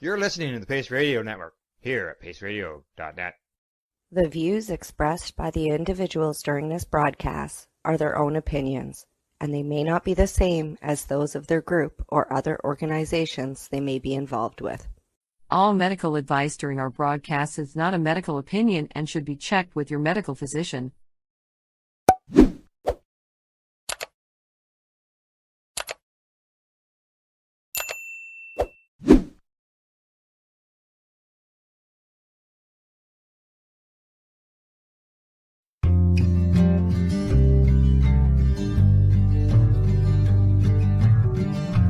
You're listening to the Pace Radio Network here at paceradio.net. The views expressed by the individuals during this broadcast are their own opinions, and they may not be the same as those of their group or other organizations they may be involved with. All medical advice during our broadcast is not a medical opinion and should be checked with your medical physician.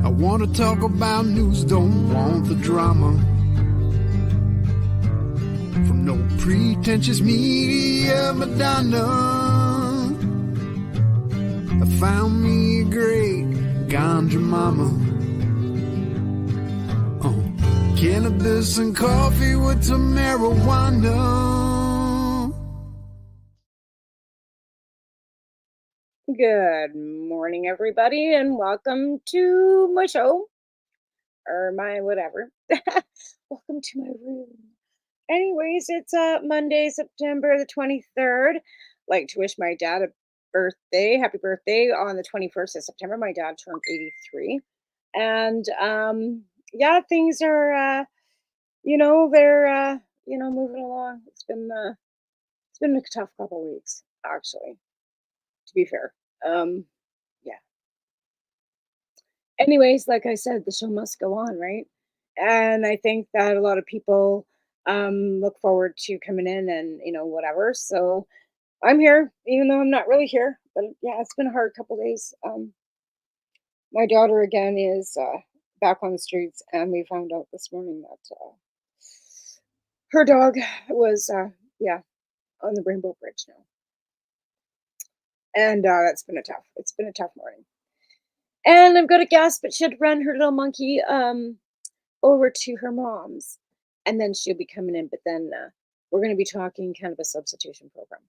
I want to talk about news, don't want the drama. From no pretentious media Madonna. I found me a great ganja mama. Cannabis and coffee with Tamarijuana. Good morning, everybody, and welcome to my show, or my whatever. Welcome to my room. Anyways, it's Monday, September the 23rd. Like to wish my dad a happy birthday on the 21st of September. My dad turned 83. And yeah, things are they're moving along. It's been a tough couple of weeks, actually, to be fair. Yeah. Anyways, like I said, the show must go on, right? And I think that a lot of people look forward to coming in and whatever. So I'm here, even though I'm not really here. But yeah, it's been a hard couple days. My daughter again is back on the streets, and we found out this morning that her dog was on the Rainbow Bridge now. And it's been a tough morning. And I'm gonna guess, but she'd run her little monkey over to her mom's, and then she'll be coming in. But then we're gonna be talking cannabis substitution program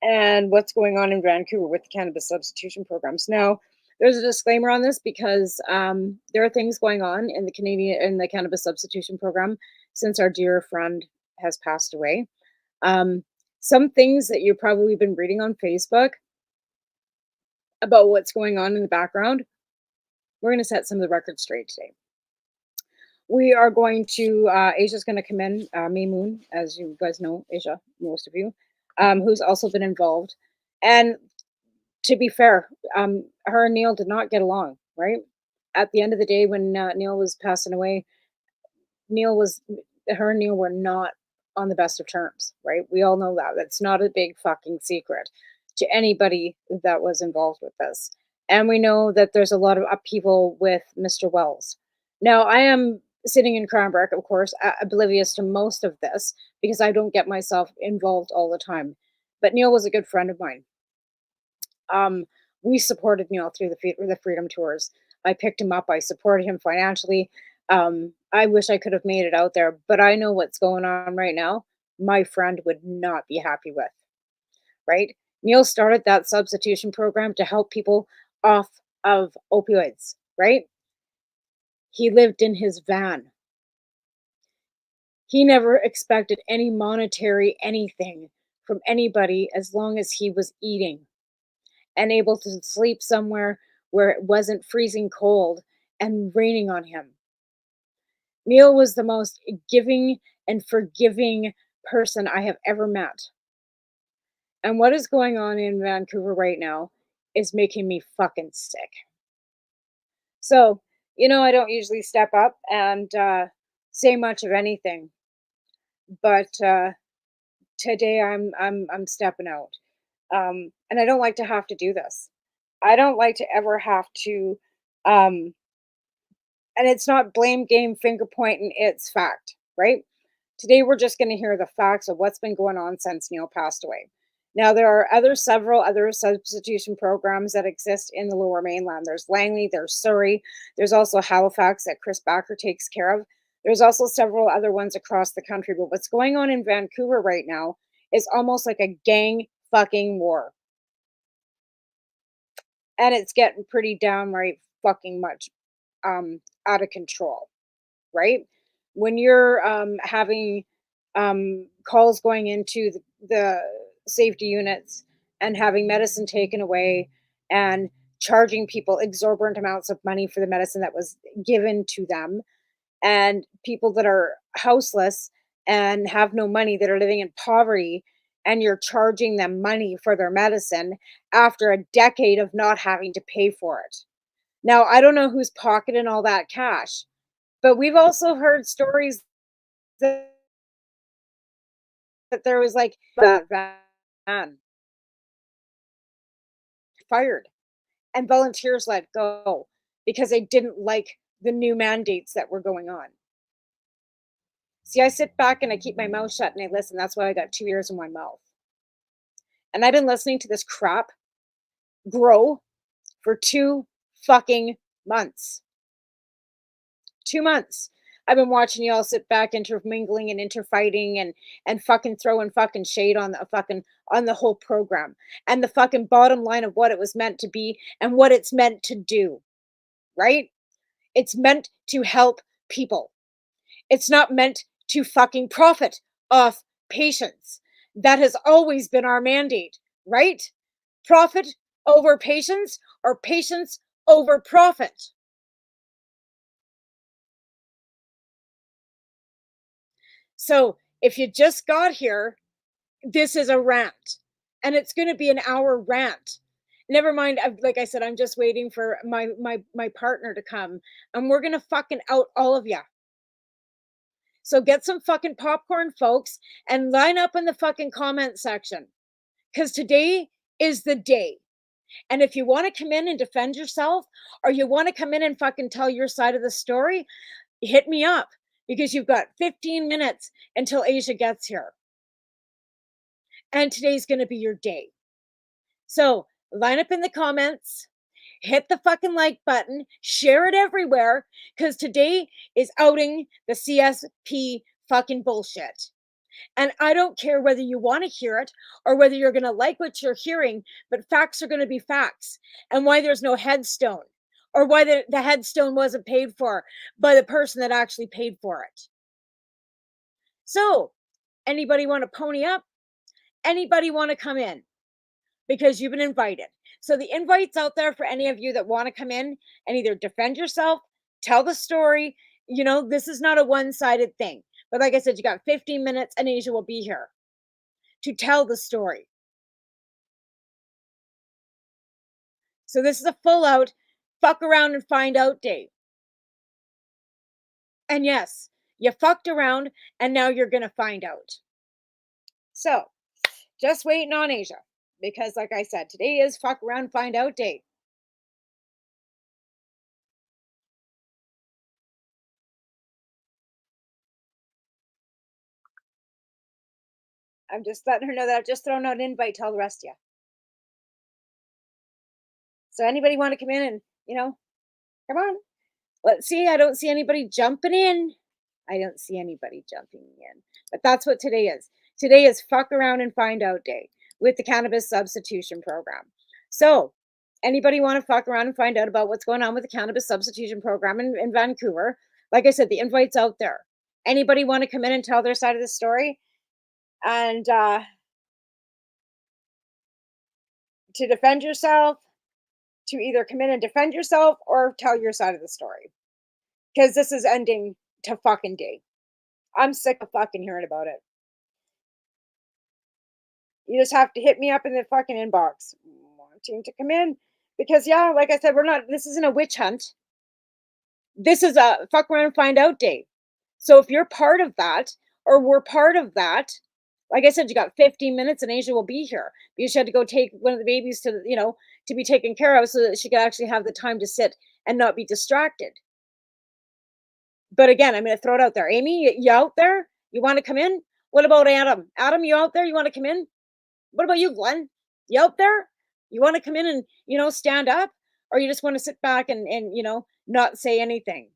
and what's going on in Vancouver with the cannabis substitution programs. Now, there's a disclaimer on this because there are things going on in the cannabis substitution program since our dear friend has passed away. Some things that you've probably been reading on Facebook about what's going on in the background, we're going to set some of the records straight today. We are going to, Asia's going to come in, May Moon, as you guys know, Asia, most of you, who's also been involved. And to be fair, her and Neil did not get along, right? At the end of the day, when Neil was passing away, her and Neil were not on the best of terms, right? We all know that. That's not a big fucking secret to anybody that was involved with this. And we know that there's a lot of upheaval with Mr. Wells. Now, I am sitting in Cranbrook, of course, oblivious to most of this because I don't get myself involved all the time. But Neil was a good friend of mine. We supported Neil through the Freedom Tours. I picked him up. I supported him financially. I wish I could have made it out there, but I know what's going on right now. My friend would not be happy with, right? Neil started that substitution program to help people off of opioids, right? He lived in his van. He never expected any monetary anything from anybody as long as he was eating and able to sleep somewhere where it wasn't freezing cold and raining on him. Neil was the most giving and forgiving person I have ever met. And what is going on in Vancouver right now is making me fucking sick. So, I don't usually step up and say much of anything, but today I'm stepping out, and I don't like to have to do this. I don't like to ever have to, and it's not blame game, finger pointing. It's fact, right? Today we're just going to hear the facts of what's been going on since Neil passed away. Now, there are several other substitution programs that exist in the Lower Mainland. There's Langley, there's Surrey, there's also Halifax that Chris Backer takes care of. There's also several other ones across the country. But what's going on in Vancouver right now is almost like a gang fucking war. And it's getting pretty downright fucking much out of control, right? when you're having calls going into the safety units and having medicine taken away and charging people exorbitant amounts of money for the medicine that was given to them, and people that are houseless and have no money, that are living in poverty, and you're charging them money for their medicine after a decade of not having to pay for it. Now, I don't know who's pocketing all that cash, but we've also heard stories that, that there was like that van fired and volunteers let go because they didn't like the new mandates that were going on. See, I sit back and I keep my mouth shut and I listen. That's why I got 2 ears in one mouth. And I've been listening to this crap grow for 2 fucking months. 2 months. I've been watching y'all sit back intermingling and interfighting and fucking throwing fucking shade on the fucking on the whole program and the fucking bottom line of what it was meant to be and what it's meant to do, right? It's meant to help people. It's not meant to fucking profit off patients. That has always been our mandate, right? Profit over patients or patients over profit. So if you just got here, this is a rant and it's going to be an hour rant. Never mind. Like I said, I'm just waiting for my partner to come and we're going to fucking out all of you. So get some fucking popcorn, folks, and line up in the fucking comment section because today is the day. And if you want to come in and defend yourself or you want to come in and fucking tell your side of the story, hit me up because you've got 15 minutes until Asia gets here. And today's going to be your day. So line up in the comments, hit the fucking like button, share it everywhere because today is outing the CSP fucking bullshit. And I don't care whether you want to hear it or whether you're going to like what you're hearing, but facts are going to be facts. And why there's no headstone or why the headstone wasn't paid for by the person that actually paid for it. So, anybody want to pony up? Anybody want to come in? Because you've been invited. So, the invite's out there for any of you that want to come in and either defend yourself, tell the story. You know, this is not a one sided thing. But like I said, you got 15 minutes and Asia will be here to tell the story. So this is a full out fuck around and find out day. And yes, you fucked around and now you're going to find out. So just waiting on Asia because, like I said, today is fuck around, find out day. I'm just letting her know that I've just thrown out an invite to all the rest of you. So anybody want to come in and, come on. Let's see. I don't see anybody jumping in. I don't see anybody jumping in. But that's what today is. Today is fuck around and find out day with the cannabis substitution program. So, anybody want to fuck around and find out about what's going on with the cannabis substitution program in Vancouver? Like I said, the invite's out there. Anybody want to come in and tell their side of the story? And to defend yourself, to either come in and defend yourself or tell your side of the story. Because this is ending to fucking day. I'm sick of fucking hearing about it. You just have to hit me up in the fucking inbox wanting to come in. Because, yeah, like I said, this isn't a witch hunt. This is a fuck around and find out day. So if you're part of that, or we're part of that, like I said, you got 15 minutes and Asia will be here because she had to go take one of the babies to be taken care of so that she could actually have the time to sit and not be distracted. But again, I'm going to throw it out there. Amy, you out there? You want to come in? What about Adam? Adam, you out there? You want to come in? What about you, Glenn? You out there? You want to come in and, stand up? Or you just want to sit back and not say anything?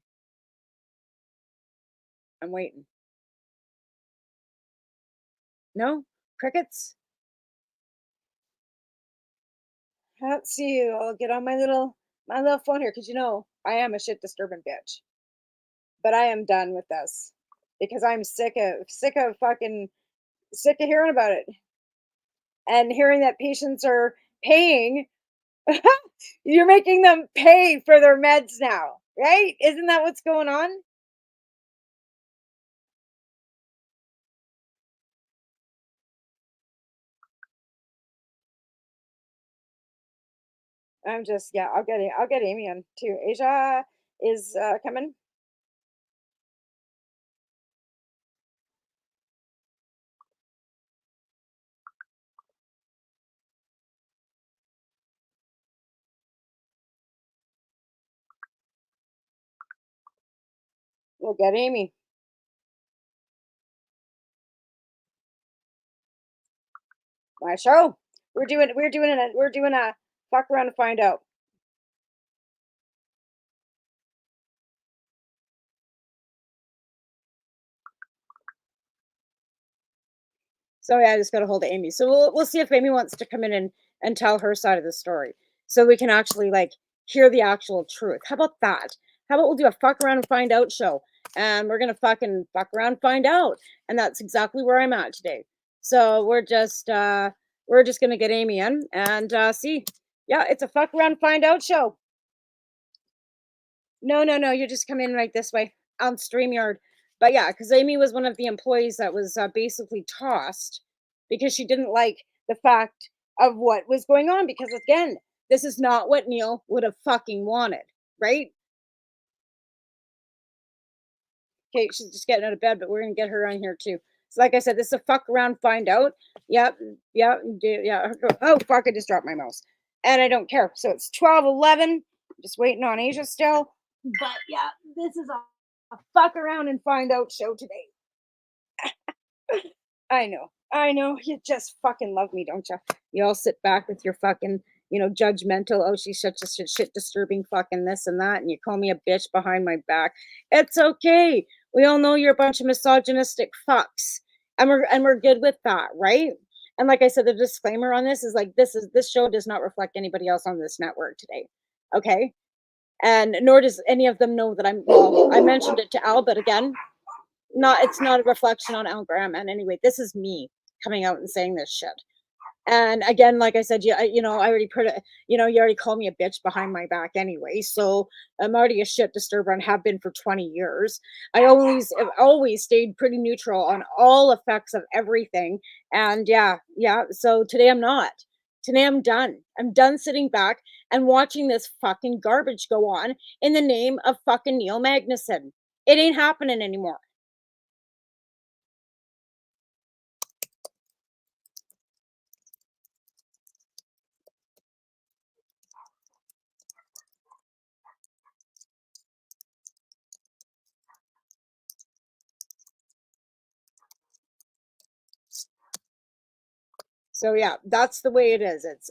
I'm waiting. No? Crickets? Let's see. I'll get on my little phone here because I am a shit disturbing bitch. But I am done with this. because I'm sick of fucking sick of hearing about it and hearing that patients are paying. You're making them pay for their meds now, right? Isn't that what's going on? I'm just, yeah, I'll get Amy on too. Asia is coming. We'll get Amy. My show. We're doing a fuck around to find out. So yeah, I just got a hold of Amy. So we'll see if Amy wants to come in and tell her side of the story, so we can actually like hear the actual truth. How about that? How about we'll do a fuck around and find out show, and we're gonna fucking fuck around and find out, and that's exactly where I'm at today. So we're just gonna get Amy in and see. Yeah, it's a fuck around find out show. No, no, no, you just come in right this way on StreamYard. But yeah, because Amy was one of the employees that was basically tossed because she didn't like the fact of what was going on. Because again, this is not what Neil would have fucking wanted, right? Okay, she's just getting out of bed, but we're gonna get her on here too. So, like I said, this is a fuck around, find out. Yep, yeah, yeah. Oh fuck! I just dropped my mouse, and I don't care. So it's 12:11. Just waiting on Asia still. But yeah, this is a fuck around and find out show today. I know. You just fucking love me, don't you? You all sit back with your fucking, judgmental. Oh, she's such a shit disturbing fucking this and that, and you call me a bitch behind my back. It's okay. We all know you're a bunch of misogynistic fucks, and we're good with that, right? And like I said, the disclaimer on this is like this show does not reflect anybody else on this network today. Okay, and nor does any of them know that I'm. Well, I mentioned it to Al, but again, it's not a reflection on Al Graham. And anyway, this is me coming out and saying this shit. And again, like I said, I already put it, you already called me a bitch behind my back anyway. So I'm already a shit disturber and have been for 20 years. Have always stayed pretty neutral on all effects of everything. And yeah. So today I'm not. Today I'm done. I'm done sitting back and watching this fucking garbage go on in the name of fucking Neil Magnuson. It ain't happening anymore. So yeah, that's the way it is. It's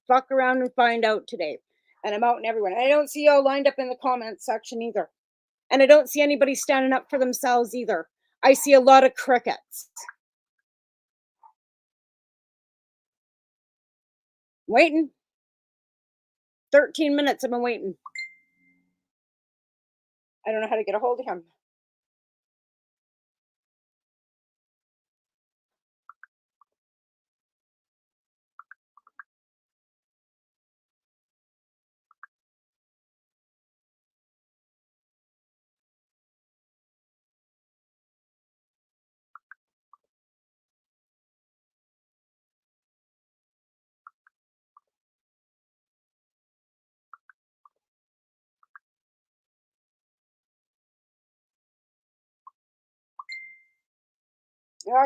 fuck around and find out today. And I'm out and everyone. I don't see y'all lined up in the comments section either. And I don't see anybody standing up for themselves either. I see a lot of crickets. Waiting. 13 minutes I've been waiting. I don't know how to get a hold of him.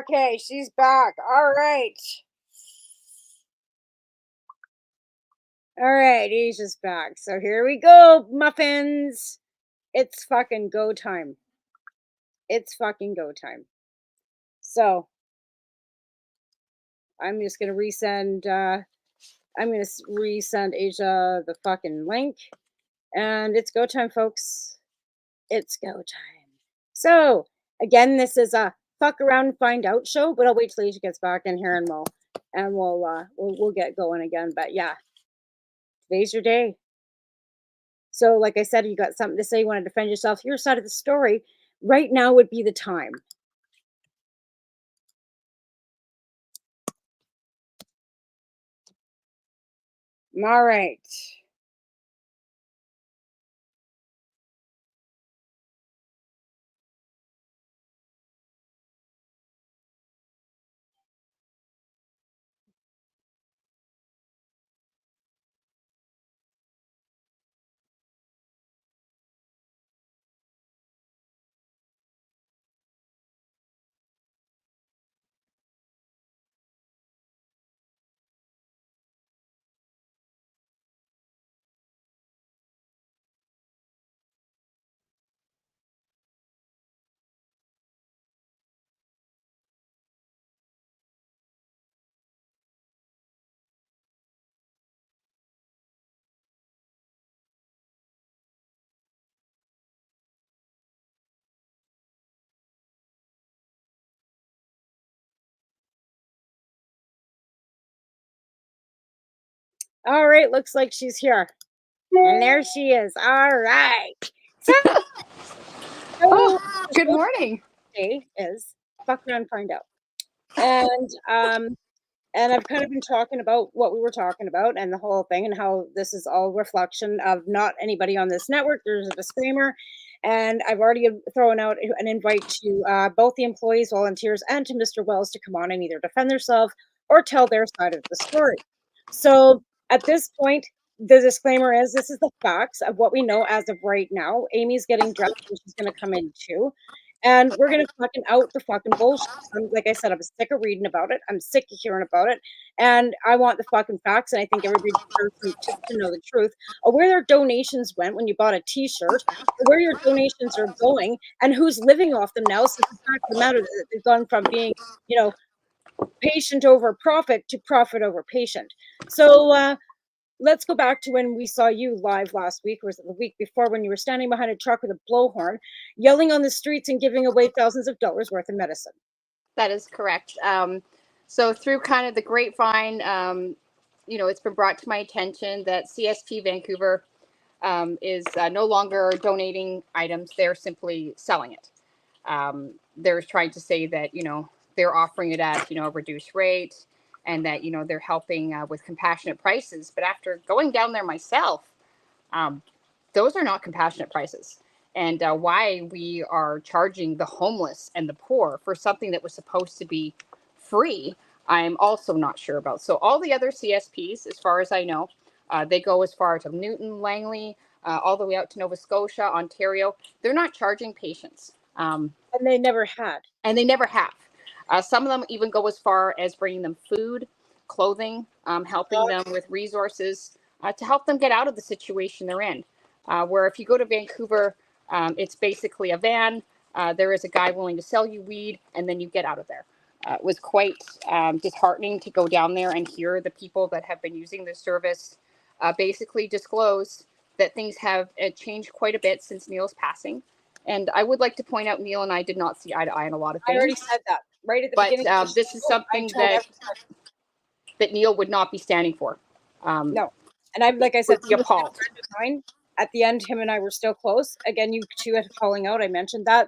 Okay, she's back. All right. All right, Asia's back. So here we go, muffins. It's fucking go time. It's fucking go time. So I'm just gonna resend Asia the fucking link. And it's go time, folks. It's go time. So again, this is a fuck around and find out show, but I'll wait till Asia gets back in here and we'll get going again. But yeah, today's your day. So, like I said, you got something to say, you want to defend yourself, your side of the story. Right now would be the time. All right. All right, looks like she's here. And there she is. All right. So, Oh, the good show morning. today is fuck around, find out. And I've kind of been talking about what we were talking about and the whole thing and how this is all reflection of not anybody on this network. There's a disclaimer, and I've already thrown out an invite to both the employees, volunteers, and to Mr. Wells to come on and either defend themselves or tell their side of the story. So at this point, the disclaimer is this is the facts of what we know as of right now. Amy's getting dressed and she's going to come in too. And we're gonna fucking out the fucking bullshit. Like I said, I'm sick of reading about it. I'm sick of hearing about it, and I want the fucking facts. And I think everybody deserves to know the truth of where their donations went when you bought a T-shirt, or where your donations are going, and who's living off them now. So the fact of the matter that they've gone from being, you know, patient over profit to profit over patient. So let's go back to when we saw you live last week, or was it the week before, when you were standing behind a truck with a blowhorn, yelling on the streets and giving away thousands of dollars worth of medicine. That is correct. So through kind of the grapevine, it's been brought to my attention that CSP Vancouver is no longer donating items. They're simply selling it. They're trying to say that, they're offering it at, a reduced rate, and that, they're helping with compassionate prices. But after going down there myself, those are not compassionate prices. And why we are charging the homeless and the poor for something that was supposed to be free, I'm also not sure about. So all the other CSPs, as far as I know, they go as far as Newton, Langley, all the way out to Nova Scotia, Ontario. They're not charging patients. And they never had. And they never have. Some of them even go as far as bringing them food, clothing, helping them with resources to help them get out of the situation they're in. Where if you go to Vancouver, it's basically a van. There is a guy willing to sell you weed, and then you get out of there. It was quite disheartening to go down there and hear the people that have been using this service basically disclose that things have changed quite a bit since Neil's passing. And I would like to point out, Neil and I did not see eye to eye on a lot of things. I already said that right at the beginning. But this is something that Neil would not be standing for. No. And I'm, like I said, he appalled. At the end, him and I were still close. Again, you two had falling out. I mentioned that,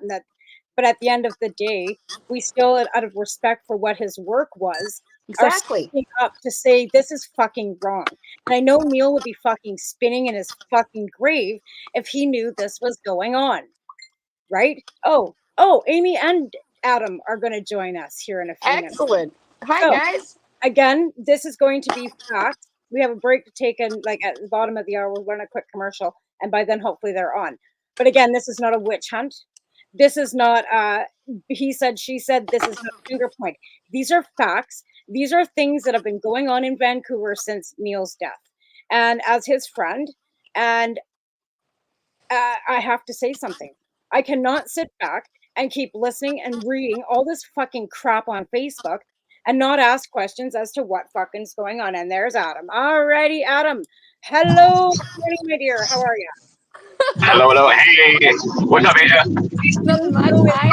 but at the end of the day, we still, out of respect for what his work was, exactly, are speaking up to say this is fucking wrong. And I know Neil would be fucking spinning in his fucking grave if he knew this was going on. Right? Oh, Amy and Adam are going to join us here in a few minutes. Excellent. Hi, guys. Again, this is going to be facts. We have a break to take, and like at the bottom of the hour, we'll run a quick commercial, and by then, hopefully, they're on. But again, this is not a witch hunt. This is not he said, she said. This is not finger point. These are facts. These are things that have been going on in Vancouver since Neil's death. And as his friend, and I have to say something. I cannot sit back and keep listening and reading all this fucking crap on Facebook and not ask questions as to what fucking's going on. And there's Adam. Alrighty, Adam. Hello, morning, my dear. How are you? Hello. Hey, what's up, Asia? Nothing much. Hi.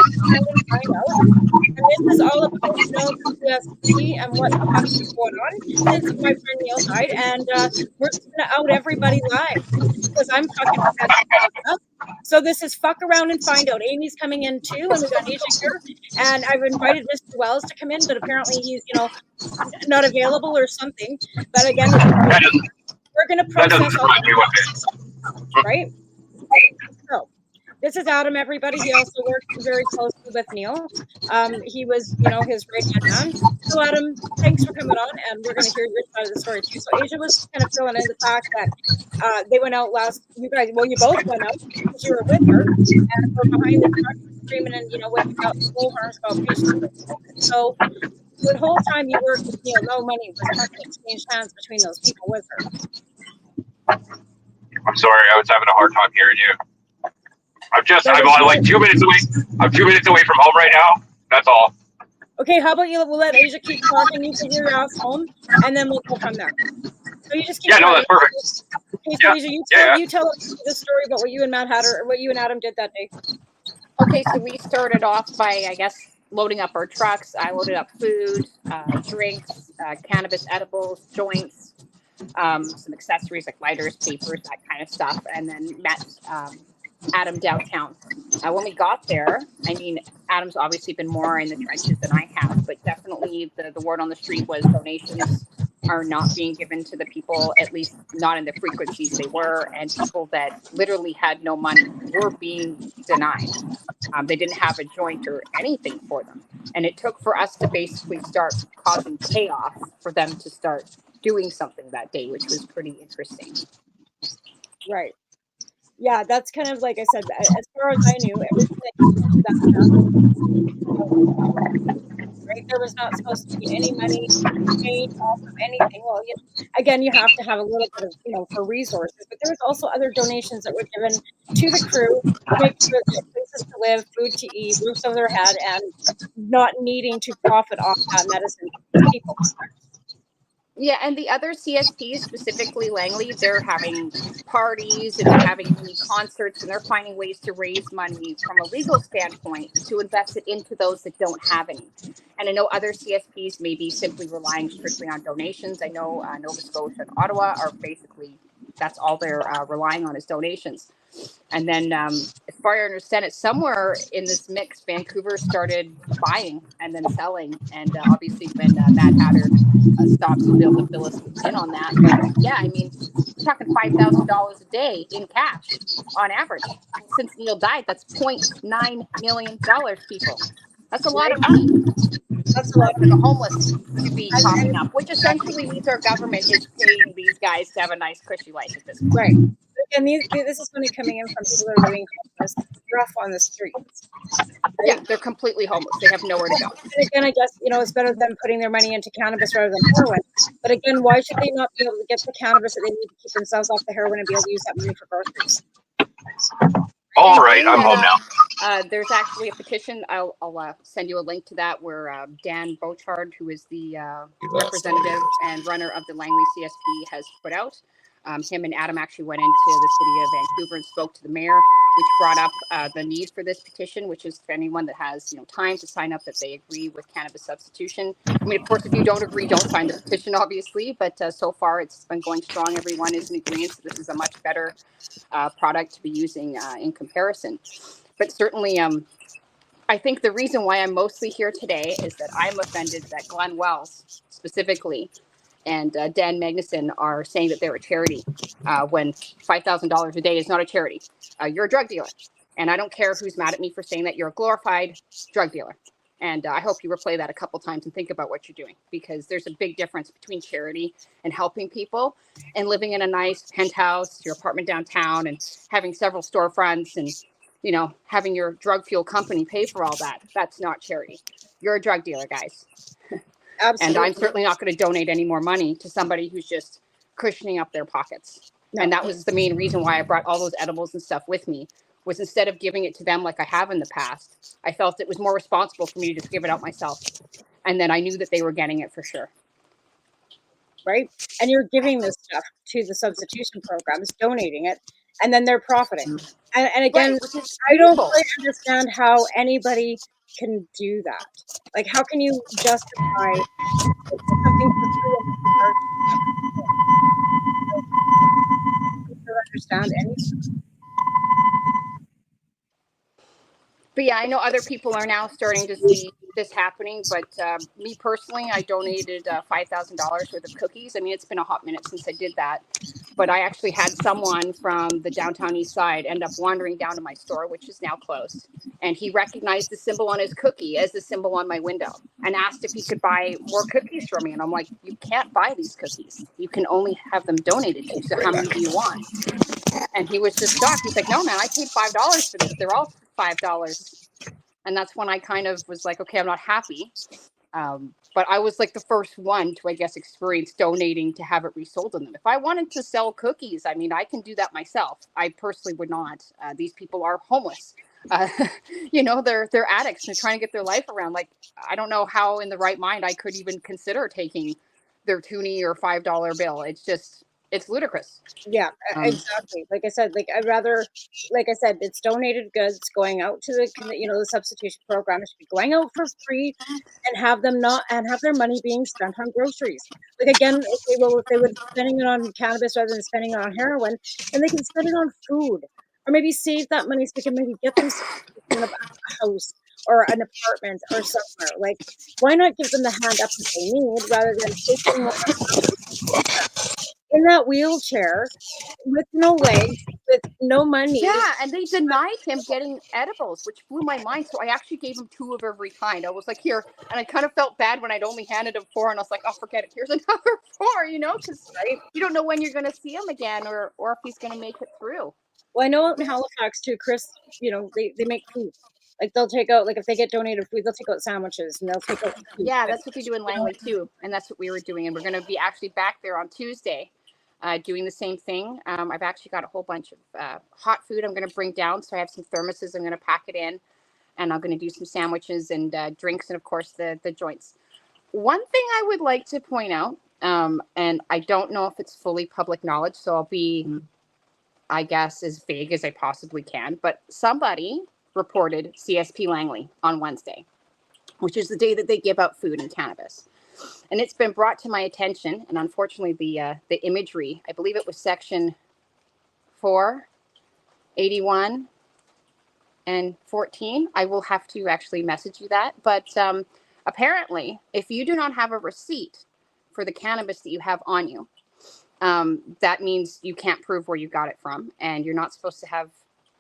And this is all about, CSP and what the fuck is going on since my friend Neil died. And we're just going to out everybody live because I'm fucking pissed off. So this is fuck around and find out. Amy's coming in too, and we got Asia here, and I've invited Mr. Wells to come in, but apparently he's, not available or something. But again, we're going to process all right. So this is Adam, everybody. He also worked very closely with Neil. He was, his right-hand man. So Adam, thanks for coming on, and we're going to hear your side of the story too. So Asia was kind of filling in the fact that they went out you both went out because you were with her, and we're behind the truck screaming and, without full harms about patients. So the whole time you worked with Neil, no money was trying to exchange hands between those people with her. I'm sorry, I was having a hard time hearing you. I'm like 2 minutes away. I'm 2 minutes away from home right now. That's all. Okay, how about we'll let Asia keep talking. You can hear your ass home, and then we'll go from there. So you just keep talking. No, that's perfect. Okay, so Asia, you tell us the story about what you and Matt had, or what you and Adam did that day. Okay, so we started off by, I guess, loading up our trucks. I loaded up food, drinks, cannabis edibles, joints, some accessories like lighters, papers, that kind of stuff, and then met Adam downtown. When we got there, I mean, Adam's obviously been more in the trenches than I have, but definitely the word on the street was donations are not being given to the people, at least not in the frequencies they were, and people that literally had no money were being denied. They didn't have a joint or anything for them. And it took for us to basically start causing chaos for them to start doing something that day, which was pretty interesting. Right. Yeah, that's kind of like I said, as far as I knew, everything that right, there was not supposed to be any money paid off of anything. Well, again, you have to have a little bit of, for resources, but there was also other donations that were given to the crew to make sure they had places to live, food to eat, roofs over their head, and not needing to profit off that medicine for people. Yeah, and the other CSPs, specifically Langley, they're having parties and they're having mini concerts, and they're finding ways to raise money from a legal standpoint to invest it into those that don't have any. And I know other CSPs may be simply relying strictly on donations. I know Nova Scotia and Ottawa are basically, that's all they're relying on is donations. And then as far as I understand it, somewhere in this mix, Vancouver started buying and then selling. And obviously when Mad Hatter stops, he'll be able to fill us in on that. But yeah, I mean, we're talking $5,000 a day in cash on average. Since Neil died, that's $0.9 million, people. That's a lot of money. That's a lot for the homeless to be popping up, which essentially means our government is paying these guys to have a nice, cushy life at this point. Right. And this is money coming in from people that are living homeless, rough on the streets. Right? Yeah, they're completely homeless. They have nowhere to go. And again, I guess, it's better than putting their money into cannabis rather than heroin. But again, why should they not be able to get the cannabis that they need to keep themselves off the heroin and be able to use that money for groceries? All right, I'm home now. There's actually a petition. I'll send you a link to that where Dan Bochard, who is the representative and runner of the Langley CSP, has put out. Him and Adam actually went into the city of Vancouver and spoke to the mayor, which brought up the need for this petition, which is for anyone that has time to sign up that they agree with cannabis substitution. I mean, of course, if you don't agree, don't sign the petition, obviously. But so far, it's been going strong. Everyone is in agreement. So this is a much better product to be using in comparison. But certainly, I think the reason why I'm mostly here today is that I'm offended that Glenn Wells specifically and Dan Magnuson are saying that they're a charity when $5,000 a day is not a charity. You're a drug dealer. And I don't care who's mad at me for saying that. You're a glorified drug dealer. And I hope you replay that a couple times and think about what you're doing, because there's a big difference between charity and helping people and living in a nice penthouse, your apartment downtown, and having several storefronts and, having your drug fuel company pay for all that. That's not charity. You're a drug dealer, guys. Absolutely. And I'm certainly not going to donate any more money to somebody who's just cushioning up their pockets. No. And that was the main reason why I brought all those edibles and stuff with me, was instead of giving it to them like I have in the past, I felt it was more responsible for me to just give it out myself. And then I knew that they were getting it for sure. Right? And you're giving this stuff to the substitution programs, donating it, and then they're profiting. And again, right, I don't quite understand how anybody can do that. Like, how can you justify something for free? I don't understand anything. But yeah, I know other people are now starting to see this happening. But me personally, I donated $5,000 worth of cookies. I mean, it's been a hot minute since I did that. But I actually had someone from the downtown east side end up wandering down to my store, which is now closed. And he recognized the symbol on his cookie as the symbol on my window and asked if he could buy more cookies from me. And I'm like, you can't buy these cookies. You can only have them donated to you. So how many do you want? And he was just shocked. He's like, no, man, I paid $5 for this. They're all $5. And that's when I kind of was like, okay, I'm not happy. But I was like the first one to, I guess, experience donating to have it resold on them. If I wanted to sell cookies, I mean, I can do that myself. I personally would not. These people are homeless. They're addicts. They're trying to get their life around. Like, I don't know how in the right mind I could even consider taking their $2 or $5 bill. It's ludicrous. Yeah, exactly. Like I said, I'd rather, like I said, it's donated goods going out to the substitution program. It should be going out for free, and have their money being spent on groceries. Like, again, if they would be spending it on cannabis rather than spending it on heroin, and they can spend it on food, or maybe save that money so they can maybe get themselves a house or an apartment or somewhere. Like, why not give them the hand up that they need rather than taking in that wheelchair with no legs, with no money? Yeah, and they denied him getting edibles, which blew my mind. So I actually gave him 2 of every kind. I was like, here, and I kind of felt bad when I'd only handed him 4, and I was like, oh, forget it. Here's another 4, because you don't know when you're going to see him again, or if he's going to make it through. Well, I know out in Halifax too, Chris. They make food. Like, they'll take out, like, if they get donated food, they'll take out sandwiches, and they'll take out food. Yeah, that's what they do in Langley too, and that's what we were doing. And we're going to be actually back there on Tuesday. Doing the same thing. I've actually got a whole bunch of hot food I'm going to bring down. So I have some thermoses. I'm going to pack it in, and I'm going to do some sandwiches and drinks, and of course the joints. One thing I would like to point out, and I don't know if it's fully public knowledge, so I'll be, I guess, as vague as I possibly can. But somebody reported CSP Langley on Wednesday, which is the day that they give out food and cannabis. And it's been brought to my attention, and unfortunately, the imagery, I believe it was section 4, 81, and 14. I will have to actually message you that. But apparently, if you do not have a receipt for the cannabis that you have on you, that means you can't prove where you got it from, and you're not supposed to have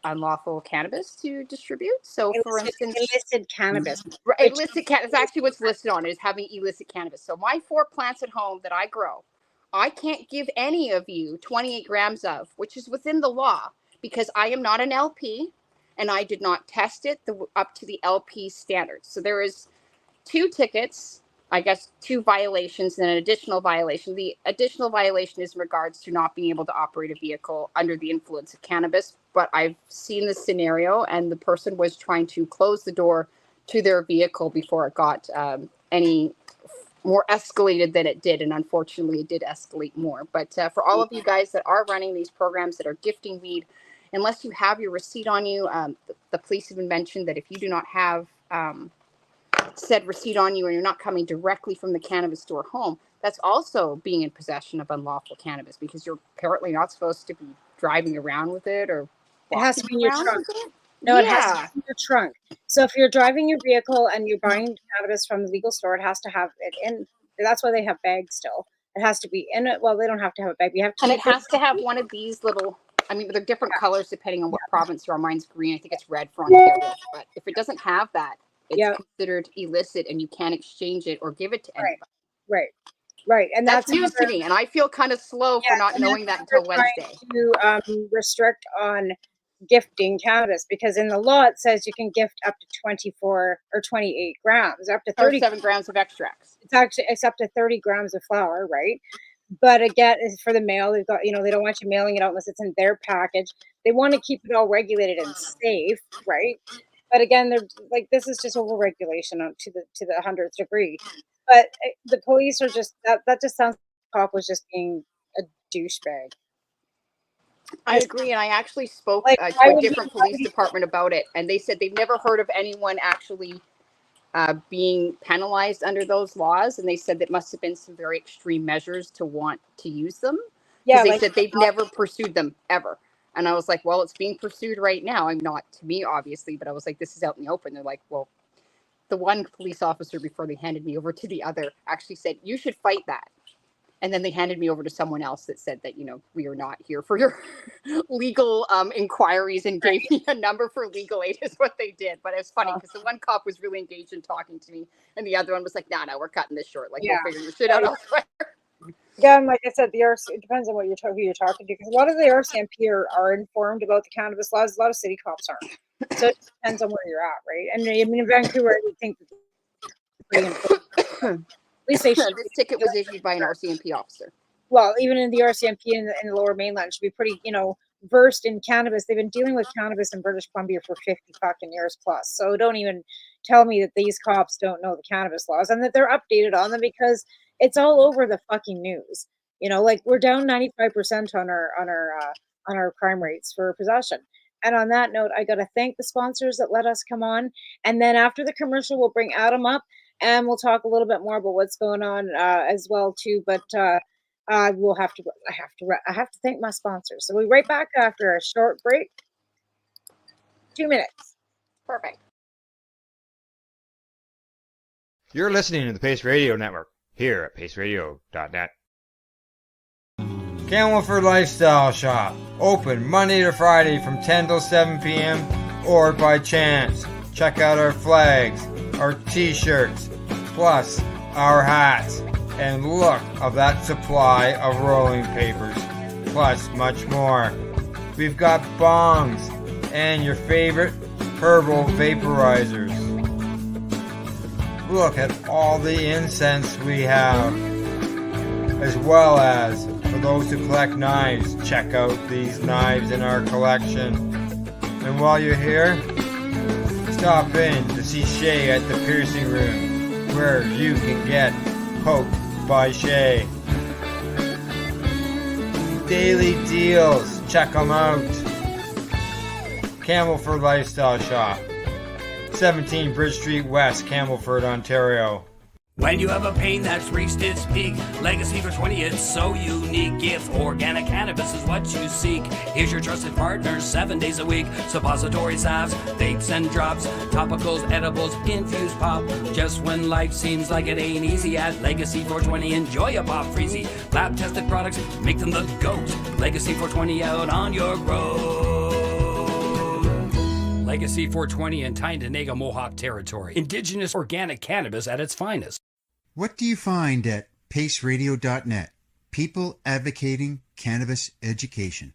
unlawful cannabis to distribute. So, for instance, illicit cannabis. Illicit cannabis is actually what's listed on it, is having illicit cannabis. So my 4 plants at home that I grow, I can't give any of you 28 grams of, which is within the law, because I am not an LP, and I did not test it up to the LP standards. So there is 2 tickets, I guess 2 violations and an additional violation. The additional violation is in regards to not being able to operate a vehicle under the influence of cannabis. But I've seen this scenario, and the person was trying to close the door to their vehicle before it got any more escalated than it did. And unfortunately, it did escalate more. But for all of you guys that are running these programs that are gifting weed, unless you have your receipt on you, the police have mentioned that if you do not have said receipt on you and you're not coming directly from the cannabis store home, that's also being in possession of unlawful cannabis, because you're apparently not supposed to be driving around with it, or it has to be in your trunk. No, it has to be in your trunk. So if you're driving your vehicle and you're buying cannabis from the legal store, it has to have it in. That's why they have bags still. It has to be in it. Well, they don't have to have a bag. You have to, and it has to have one of these little, I mean, they're different colors depending on what province you're on. Mine's green. I think it's red for Ontario. But if it doesn't have that, it's considered illicit, and you can't exchange it or give it to anybody. Right. And that's news to me, and I feel kind of slow for not knowing that until Wednesday. To restrict on gifting cannabis, because in the law it says you can gift up to 24 or 28 grams, up to 37 grams of extracts. It's up to 30 grams of flour, right? But again, for the mail, they've got, they don't want you mailing it out unless it's in their package. They want to keep it all regulated and safe, right? But again, they're like, this is just over regulation to the 100th degree. But the police are just that just sounds like the cop was just being a douchebag. I agree, and I actually spoke to a different police department about it, and they said they've never heard of anyone actually being penalized under those laws, and they said that must have been some very extreme measures to want to use them. Yeah, they said they've never pursued them ever. And I was like, well, it's being pursued right now. I'm not to me, obviously, but I was like, this is out in the open. They're like, well, the one police officer before they handed me over to the other actually said, you should fight that. And then they handed me over to someone else that said that, we are not here for your legal inquiries and gave me a number for legal aid is what they did. But it was funny because the one cop was really engaged in talking to me. And the other one was like, no, we're cutting this short. Like, we'll figure your shit out elsewhere. Yeah, and like I said, it depends on who you're talking to, because a lot of the RCMP are informed about the cannabis laws. A lot of city cops aren't. So it depends on where you're at, right? And I mean, in Vancouver, I would think at least they should. This ticket was issued by an RCMP officer. Well, even in the RCMP in the Lower Mainland, should be pretty, versed in cannabis. They've been dealing with cannabis in British Columbia for 50 fucking years plus. So don't even tell me that these cops don't know the cannabis laws and that they're updated on them, because it's all over the fucking news. Like we're down 95% on our crime rates for possession. And on that note, I got to thank the sponsors that let us come on. And then after the commercial, we'll bring Adam up and we'll talk a little bit more about what's going on as well too. But I have to thank my sponsors. So we'll be right back after a short break. 2 minutes. Perfect. You're listening to the Pace Radio Network here at paceradio.net. Camelford Lifestyle Shop, open Monday to Friday from 10 till 7 p.m. or by chance. Check out our flags, our t-shirts, plus our hats, and look of that supply of rolling papers, plus much more. We've got bongs and your favorite herbal vaporizers. Look at all the incense we have, as well as for those who collect knives, check out these knives in our collection. And while you're here, stop in to see Shay at the piercing room, where you can get poked by Shay. Daily deals, check them out. Camelford Lifestyle Shop, 17 Bridge Street West, Camelford, Ontario. When you have a pain that's reached its peak, Legacy for 20, it's so unique. If organic cannabis is what you seek, here's your trusted partner 7 days a week. Suppository salves, vapes and drops, topicals, edibles, infused pop. Just when life seems like it ain't easy, at Legacy 420, enjoy a pop freezy. Lab tested products, make them the GOAT. Legacy 420 out on your road. Legacy 420 in Tyendinaga Mohawk territory. Indigenous organic cannabis at its finest. What do you find at paceradio.net? People advocating cannabis education.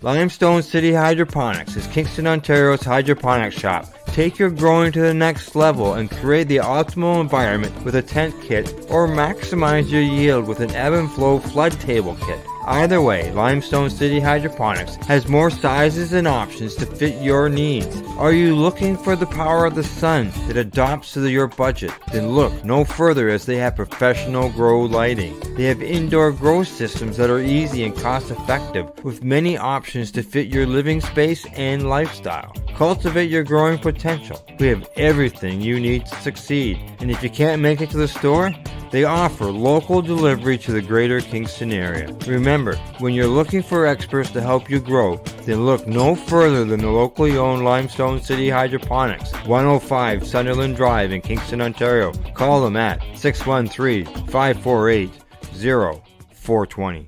Limestone City Hydroponics is Kingston, Ontario's hydroponics shop. Take your growing to the next level and create the optimal environment with a tent kit, or maximize your yield with an ebb and flow flood table kit. Either way, Limestone City Hydroponics has more sizes and options to fit your needs. Are you looking for the power of the sun that adapts to your budget? Then look no further, as they have professional grow lighting. They have indoor grow systems that are easy and cost effective, with many options to fit your living space and lifestyle. Cultivate your growing potential. We have everything you need to succeed. And if you can't make it to the store, they offer local delivery to the greater Kingston area. Remember, when you're looking for experts to help you grow, then look no further than the locally owned Limestone City Hydroponics, 105 Sunderland Drive in Kingston, Ontario. Call them at 613-548-0420.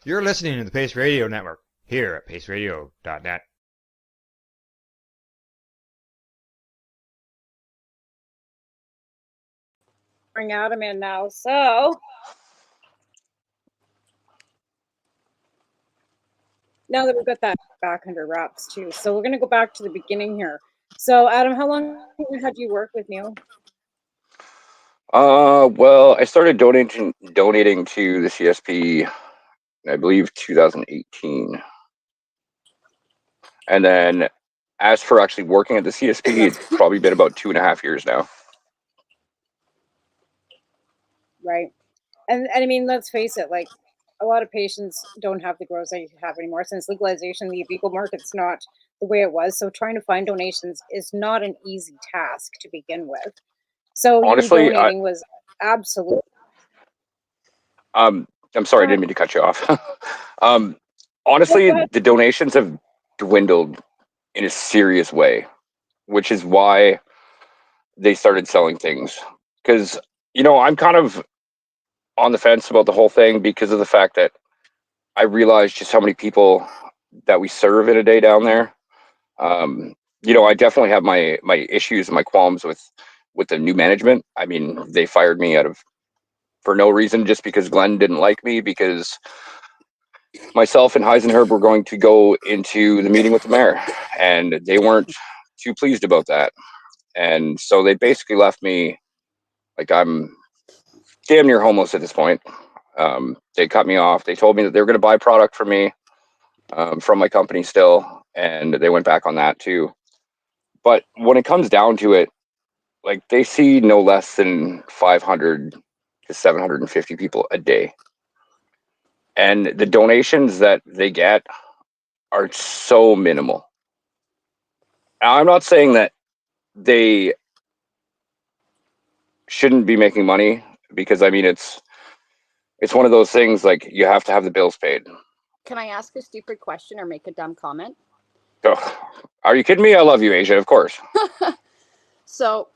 You're listening to the Pace Radio Network here at paceradio.net. Bring Adam in now. So now that we've got that back under wraps too, so we're going to go back to the beginning here. So Adam, how long had you worked with Neil? Well, I started donating to the CSP, I believe 2018. And then as for actually working at the CSP, it's probably been about 2.5 years now. Right. And I mean, let's face it, like a lot of patients don't have the grows they have anymore since legalization. The illegal market's not the way it was. So trying to find donations is not an easy task to begin with. So you Honestly, donating was absolutely. I'm sorry, Go I didn't ahead. mean to cut you off. No, Honestly, go ahead. the donations have dwindled in a serious way, which is why they started selling things. Because, I'm kind of on the fence about the whole thing because of the fact that I realized just how many people that we serve in a day down there. Um, I definitely have my issues and my qualms with the new management. I mean, they fired me out of for no reason, just because Glenn didn't like me, because myself and Heisenherb were going to go into the meeting with the mayor, and they weren't too pleased about that. And so they basically left me like I'm damn near homeless at this point. They cut me off. They told me that they were going to buy product from me, from my company still, and they went back on that too. But when it comes down to it, like they see no less than 500 to 750 people a day. And the donations that they get are so minimal. Now, I'm not saying that they shouldn't be making money, because I mean it's one of those things, like you have to have the bills paid. Can I ask a stupid question or make a dumb comment? So, are you kidding me? I love you, Asia, of course. So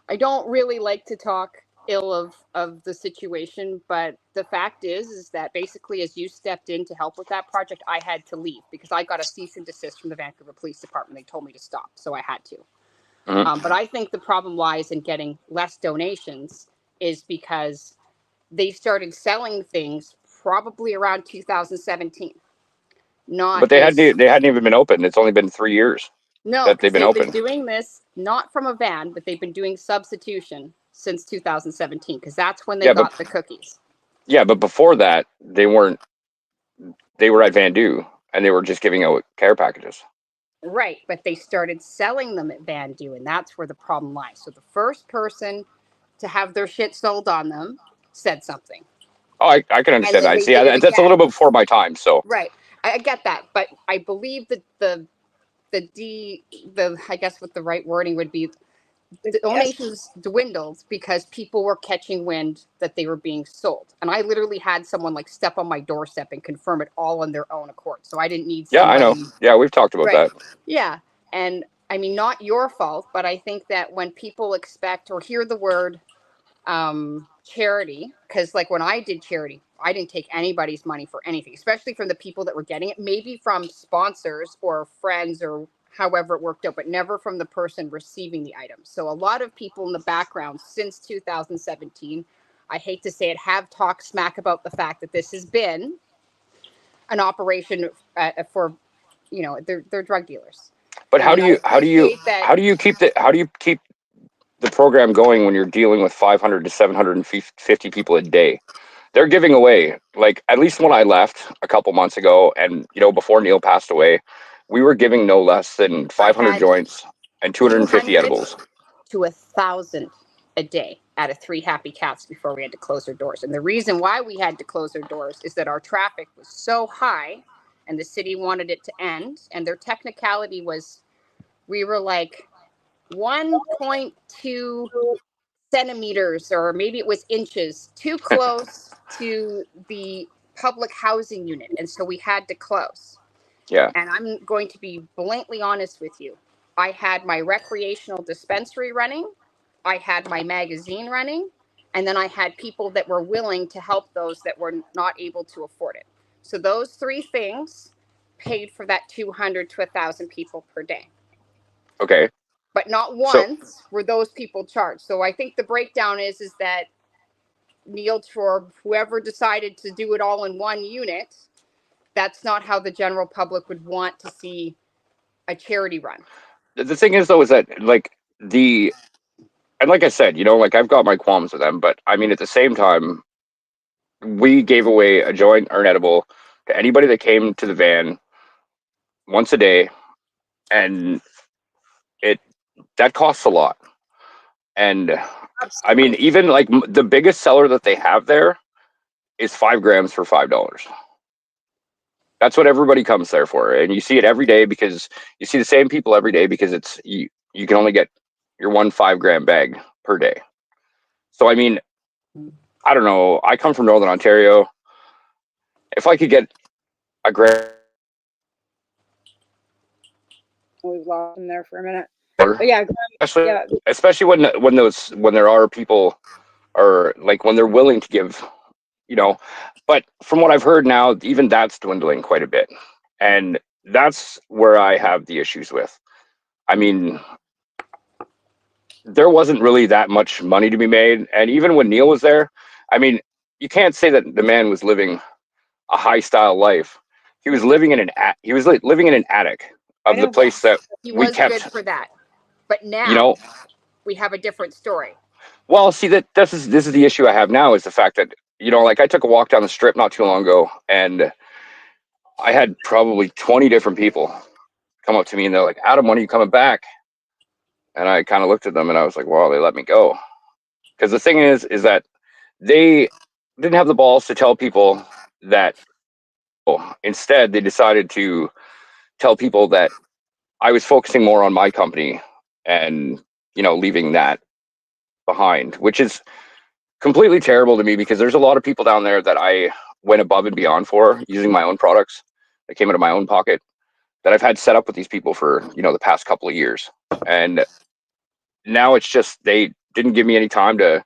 I don't really like to talk ill of the situation, but the fact is that basically as you stepped in to help with that project, I had to leave because I got a cease and desist from the Vancouver Police Department. They told me to stop, so I had to. But I think the problem lies in getting less donations is because they started selling things probably around 2017. Not But they as hadn't even been open. It's only been 3 years No, that they've because been they've been open. doing this not from a van, but they've been doing substitution since 2017 because that's when they Yeah, but got the cookies. before that, they weren't. They were at Vandu, and they were just giving out care packages. Right, but they started selling them at Vandu, and that's where the problem lies. So the first person to have their shit sold on them said something, Oh, I can and understand then that. they See, did it that's a again. little bit before my time. So Right, I get that, but I believe that the I guess what the right wording would be, the Yes. donations dwindled because people were catching wind that they were being sold. And I literally had someone like step on my doorstep and confirm it all on their own accord. So I didn't need yeah, I know. somebody. Yeah, we've talked about Right. that. Yeah. And I mean, not your fault, but I think that when people expect or hear the word charity, because like when I did charity, I didn't take anybody's money for anything, especially from the people that were getting it, maybe from sponsors or friends or however it worked out, but never from the person receiving the item. So a lot of people in the background since 2017, I hate to say it, have talked smack about the fact that this has been an operation for, they're drug dealers. But I mean, I appreciate that. how do you keep the program going when you're dealing with 500 to 750 people a day? They're giving away, like, at least when I left a couple months ago, and before Neil passed away, we were giving no less than I 500 had joints and 250 200 edibles. to 1,000 a day out of 3 Happy Cats before we had to close our doors. And the reason why we had to close our doors is that our traffic was so high and the city wanted it to end. And their technicality was we were like 1.2 centimeters, or maybe it was inches, too close to the public housing unit. And so we had to close. Yeah. And I'm going to be bluntly honest with you. I had my recreational dispensary running, I had my magazine running, and then I had people that were willing to help those that were not able to afford it. So those 3 things paid for that 200 to 1,000 people per day. Okay. But not So once were those people charged. So I think the breakdown is that Neil or whoever decided to do it all in one unit, that's not how the general public would want to see a charity run. the thing is, though, is that and like I said, like I've got my qualms with them, but I mean, at the same time, we gave away a joint or an edible to anybody that came to the van once a day, and that costs a lot. And I mean, even like the biggest seller that they have there is 5 grams for $5. That's what everybody comes there for, and you see it every day because you see the same people every day because it's you can only get your 1 5-gram bag per day. So I mean, I don't know. I come from Northern Ontario. If I could get a gram, We've lost him there for a minute. But yeah, especially when there are people, or like when they're willing to give, but from what I've heard now, even that's dwindling quite a bit, and that's where I have the issues with. I mean, there wasn't really that much money to be made, and even when Neil was there, I mean, you can't say that the man was living a high style life. He was living in living in an attic of the place that he we was kept. good for that, but now we have a different story. Well, see, this is the issue I have now, is the fact that like I took a walk down the strip not too long ago, and I had probably 20 different people come up to me and they're like, "Adam, when are you coming back?" And I kind of looked at them and I was like, "Well, they let me go." Because the thing is that they didn't have the balls to tell people that. Instead, they decided to tell people that I was focusing more on my company and, leaving that behind, which is completely terrible to me, because there's a lot of people down there that I went above and beyond for, using my own products that came out of my own pocket, that I've had set up with these people for, the past couple of years. And now it's just, they didn't give me any time to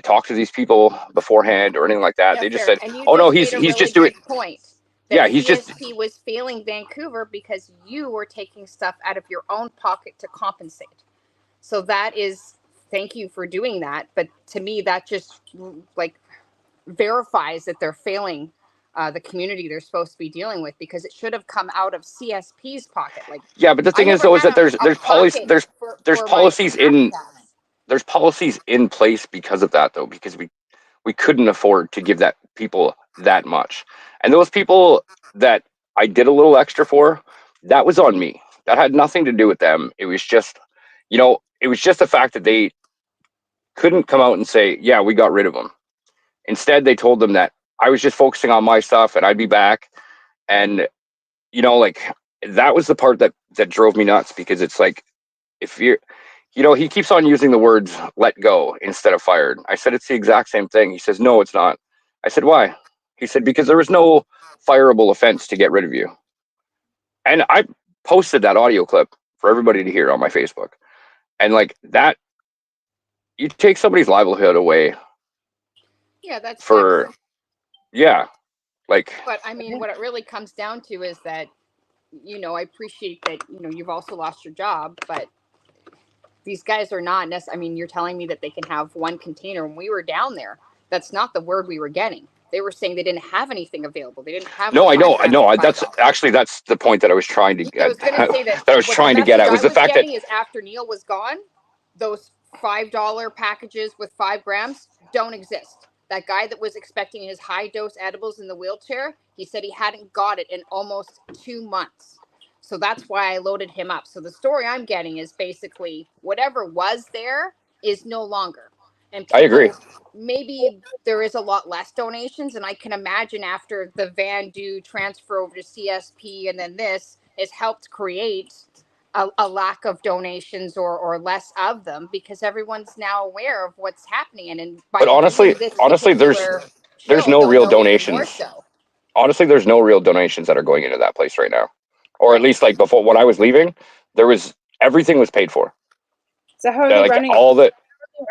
talk to these people beforehand or anything like that. They just said, "Oh no, he's just doing point." Yeah, he's just CSP was failing Vancouver because you were taking stuff out of your own pocket to compensate. So that is, thank you for doing that. But to me, that just like verifies that they're failing the community they're supposed to be dealing with, because it should have come out of CSP's pocket. Like, yeah, but the thing is though, is that there's policies in place because of that, though, because we couldn't afford to give that people that much. And those people that I did a little extra for, that was on me. That had nothing to do with them. It was just, it was just the fact that they couldn't come out and say, "Yeah, we got rid of them." Instead, they told them that I was just focusing on my stuff and I'd be back. And, like, that was the part that drove me nuts, because it's like, if you're, he keeps on using the words "let go" instead of "fired." I said, "It's the exact same thing." He says, "No, it's not." I said, "Why?" He said, "Because there was no fireable offense to get rid of you." And I posted that audio clip for everybody to hear on my Facebook. And like that, you take somebody's livelihood away. Yeah, that's for, yeah. Like, but I mean, what it really comes down to is that, I appreciate that, you've also lost your job, but these guys are not necessarily, I mean, you're telling me that they can have one container. When we were down there, that's not the word we were getting. They were saying they didn't have anything available. They didn't have. No, I know. That's the point that I was trying to get. I was going to say that. That I was trying to get at was the fact that is after Neil was gone, those $5 packages with 5 grams don't exist. That guy that was expecting his high dose edibles in the wheelchair, he said he hadn't got it in almost 2 months. So that's why I loaded him up. So the story I'm getting is basically whatever was there is no longer. And I agree. Maybe there is a lot less donations, and I can imagine after the Van Do transfer over to CSP and then this has helped create a lack of donations or less of them, because everyone's now aware of what's happening. But honestly, there's no real donations. Honestly, there's no real donations that are going into that place right now, or at least like before when I was leaving, everything was paid for. So how are they running it?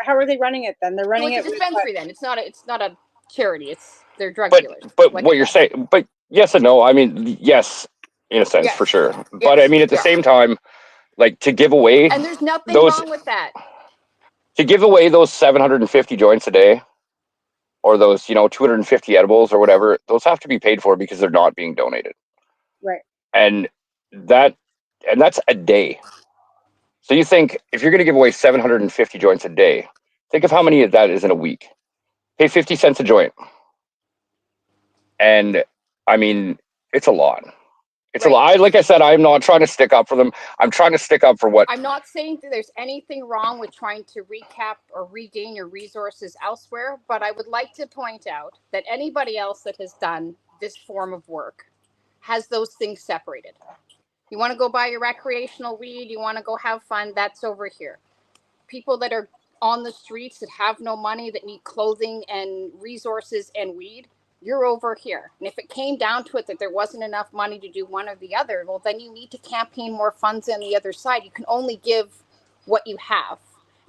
How are they running it then? They're running it with a dispensary. Then it's not a charity. They're drug dealers. But what you're saying, but yes and no. I mean, yes, in a sense, for sure. But I mean, at the same time, like, to give away, and there's nothing wrong with that. To give away those 750 joints a day, or those 250 edibles or whatever, those have to be paid for because they're not being donated. Right. And that's a day. So you think if you're going to give away 750 joints a day, think of how many of that is in a week. Pay 50 cents a joint. And I mean, it's a lot. It's a lie. Like I said, I'm not trying to stick up for them. I'm trying to stick up for what. I'm not saying that there's anything wrong with trying to recap or regain your resources elsewhere, but I would like to point out that anybody else that has done this form of work has those things separated. You want to go buy your recreational weed, you want to go have fun, that's over here. People that are on the streets that have no money, that need clothing and resources and weed, you're over here. And if it came down to it that there wasn't enough money to do one or the other, well, then you need to campaign more funds on the other side. You can only give what you have.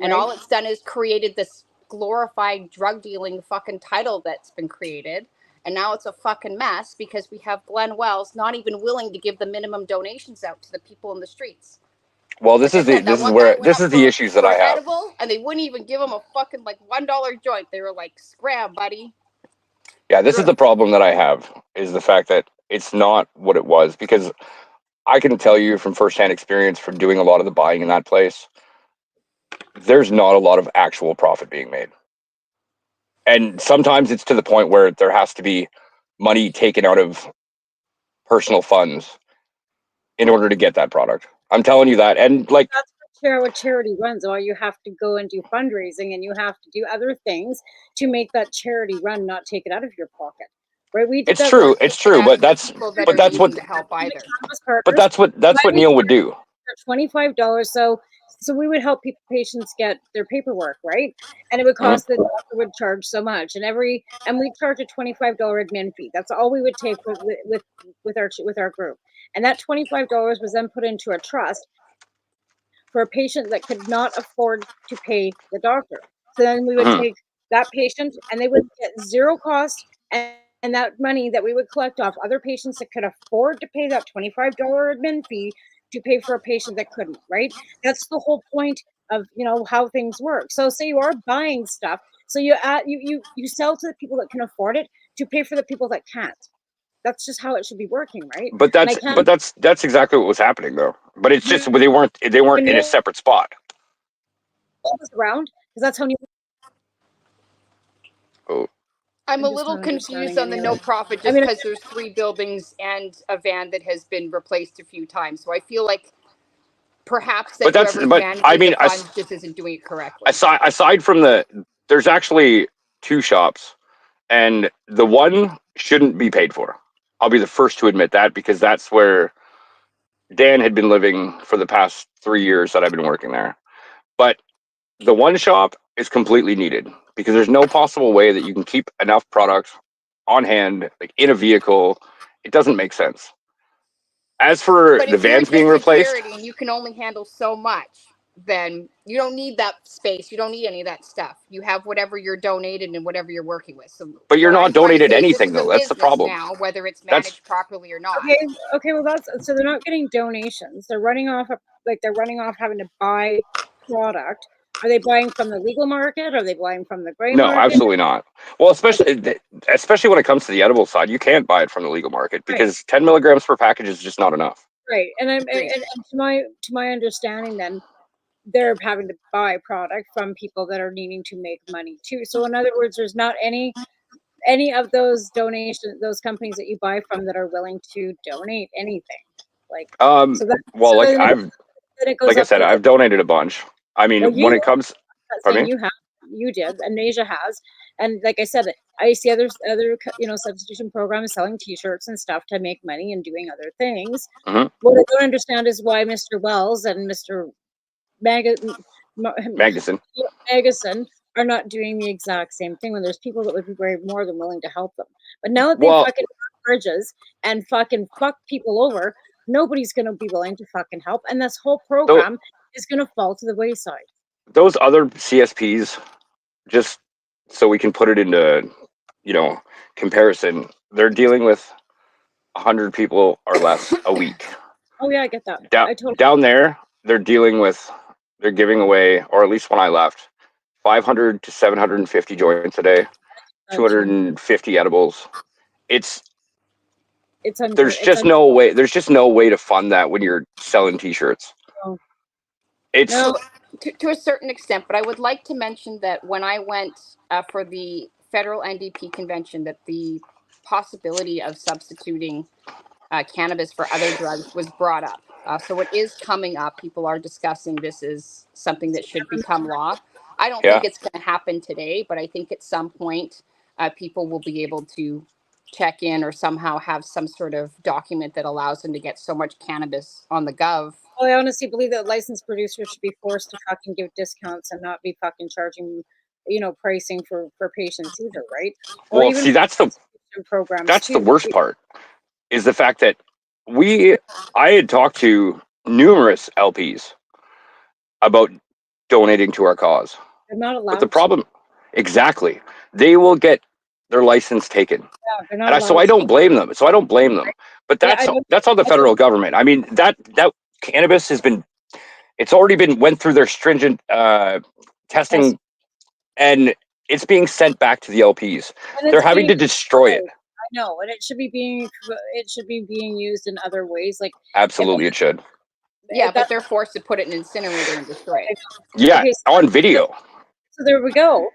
And all it's done is created this glorified drug dealing fucking title that's been created. And now it's a fucking mess because we have Glenn Wells not even willing to give the minimum donations out to the people in the streets. Well, this is the issues that I have. Edible, and they wouldn't even give him a fucking like $1 joint. They were like, "Scram, buddy." Yeah, this is the problem that I have, is the fact that it's not what it was, because I can tell you from firsthand experience from doing a lot of the buying in that place, there's not a lot of actual profit being made. And sometimes it's to the point where there has to be money taken out of personal funds in order to get that product. I'm telling you that. And like, that's what charity runs. Or you have to go and do fundraising, and you have to do other things to make that charity run, not take it out of your pocket. Right? It's true, but that's what Neil would do. $25. So we would help patients get their paperwork, right? And it would cost the doctor would charge so much, and we charge a $25 admin fee. That's all we would take with our group. And that $25 was then put into a trust for a patient that could not afford to pay the doctor. So then we would take that patient, and they would get zero cost, and that money that we would collect off other patients that could afford to pay that $25 admin fee to pay for a patient that couldn't, right? That's the whole point of, how things work. So say you are buying stuff, so you sell to the people that can afford it to pay for the people that can't. That's just how it should be working, right? But that's exactly what was happening, though. But it's just they weren't in a separate spot. Around, because that's how new. Oh. I'm a little confused on the no profit just because there's 3 buildings and a van that has been replaced a few times. So I feel like perhaps that whoever's managing the funds just isn't doing it correctly. Aside from there's actually 2 shops, and the one shouldn't be paid for. I'll be the first to admit that, because that's where Dan had been living for the past 3 years that I've been working there. But the one shop is completely needed, because there's no possible way that you can keep enough product on hand, like in a vehicle. It doesn't make sense. As for the vans being replaced, and you can only handle so much, then you don't need that space. You don't need any of that stuff. You have whatever you're donated and whatever you're working with. So, but you're not donated anything, though. That's the problem. Now, whether it's managed properly or not. Okay. Well, so they're not getting donations. They're running off having to buy product. Are they buying from the legal market? Are they buying from the gray market? No, absolutely not. Well, especially when it comes to the edible side, you can't buy it from the legal market, because 10 milligrams per package is just not enough. Right, and to my understanding, then they're having to buy product from people that are needing to make money too. So in other words, there's not any of those donations, those companies that you buy from, that are willing to donate anything. I've donated a bunch. I mean, when it comes, you did, and Asia has, and like I said, I see other substitution programs selling T-shirts and stuff to make money and doing other things. What I don't understand is why Mr. Wells and Mr. Magnuson are not doing the exact same thing, when there's people that would be more than willing to help them. But now that they fucking bridges and fucking fuck people over, nobody's going to be willing to fucking help, and this whole program is going to fall to the wayside. Those other CSPs, just so we can put it into, comparison, they're dealing with 100 people or less a week. Oh yeah, I get that. Down there, they're giving away, or at least when I left, 500 to 750 joints a day, 250 edibles. There's just no way to fund that when you're selling T-shirts. To a certain extent, but I would like to mention that when I went for the federal NDP convention, that the possibility of substituting cannabis for other drugs was brought up. So it is coming up. People are discussing this is something that should become law. I don't think it's going to happen today, but I think at some point people will be able to check in or somehow have some sort of document that allows them to get so much cannabis on the gov. Well, I honestly believe that licensed producers should be forced to fucking give discounts and not be fucking charging, pricing for patients either, right? Or Well, even see, that's the programs too. worst part, is the fact that I had talked to numerous LPs about donating to our cause. They're not allowed. But the problem, exactly, they will get their license taken. Yeah, they're not allowed. So I don't blame them. But that's on the federal government. I mean, that cannabis it's already went through their stringent testing, and it's being sent back to the LPs. They're having to destroy it. I know, and it should be being used in other ways. Like absolutely, it should. Yeah, but they're forced to put it in an incinerator and destroy it. Yeah, okay, on video. So there we go.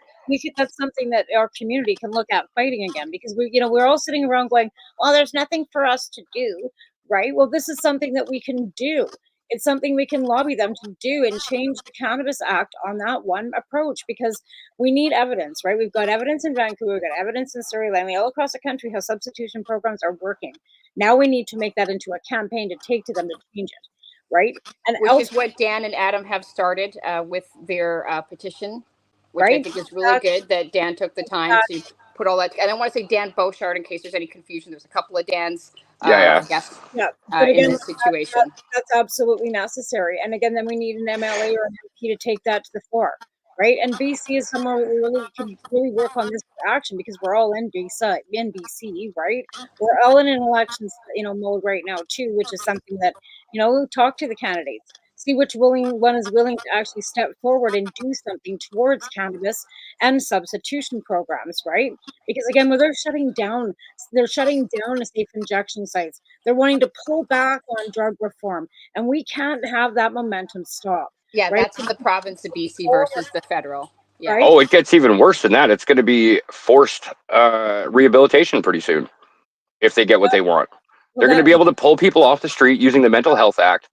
That's something that our community can look at fighting again, because we're all sitting around going, well, there's nothing for us to do, right? Well, this is something that we can do. It's something we can lobby them to do and change the Cannabis Act on that one approach, because we need evidence, right? We've got evidence in Vancouver, we've got evidence in Surrey, all across the country how substitution programs are working. Now we need to make that into a campaign to take to them to change it, right? And which is what Dan and Adam have started with their petition, which I think is really good that Dan took the time to put all that. And I want to say Dan Beauchard, in case there's any confusion. There's a couple of Dans, I guess, but again, in this situation. That's absolutely necessary. And again, then we need an MLA or an MP to take that to the floor, right? And BC is somewhere we really can really work on this action, because we're all in BC, right? We're all in an elections, mode right now too, which is something that, talk to the candidates. See which one is willing to actually step forward and do something towards cannabis and substitution programs, right? Because again, when they're shutting down safe injection sites. They're wanting to pull back on drug reform, and we can't have that momentum stop. Yeah, right? That's in the province of BC versus the federal. Yeah. Right? Oh, it gets even worse than that. It's going to be forced rehabilitation pretty soon if they get what they want. They're going to be able to pull people off the street using the Mental Health Act.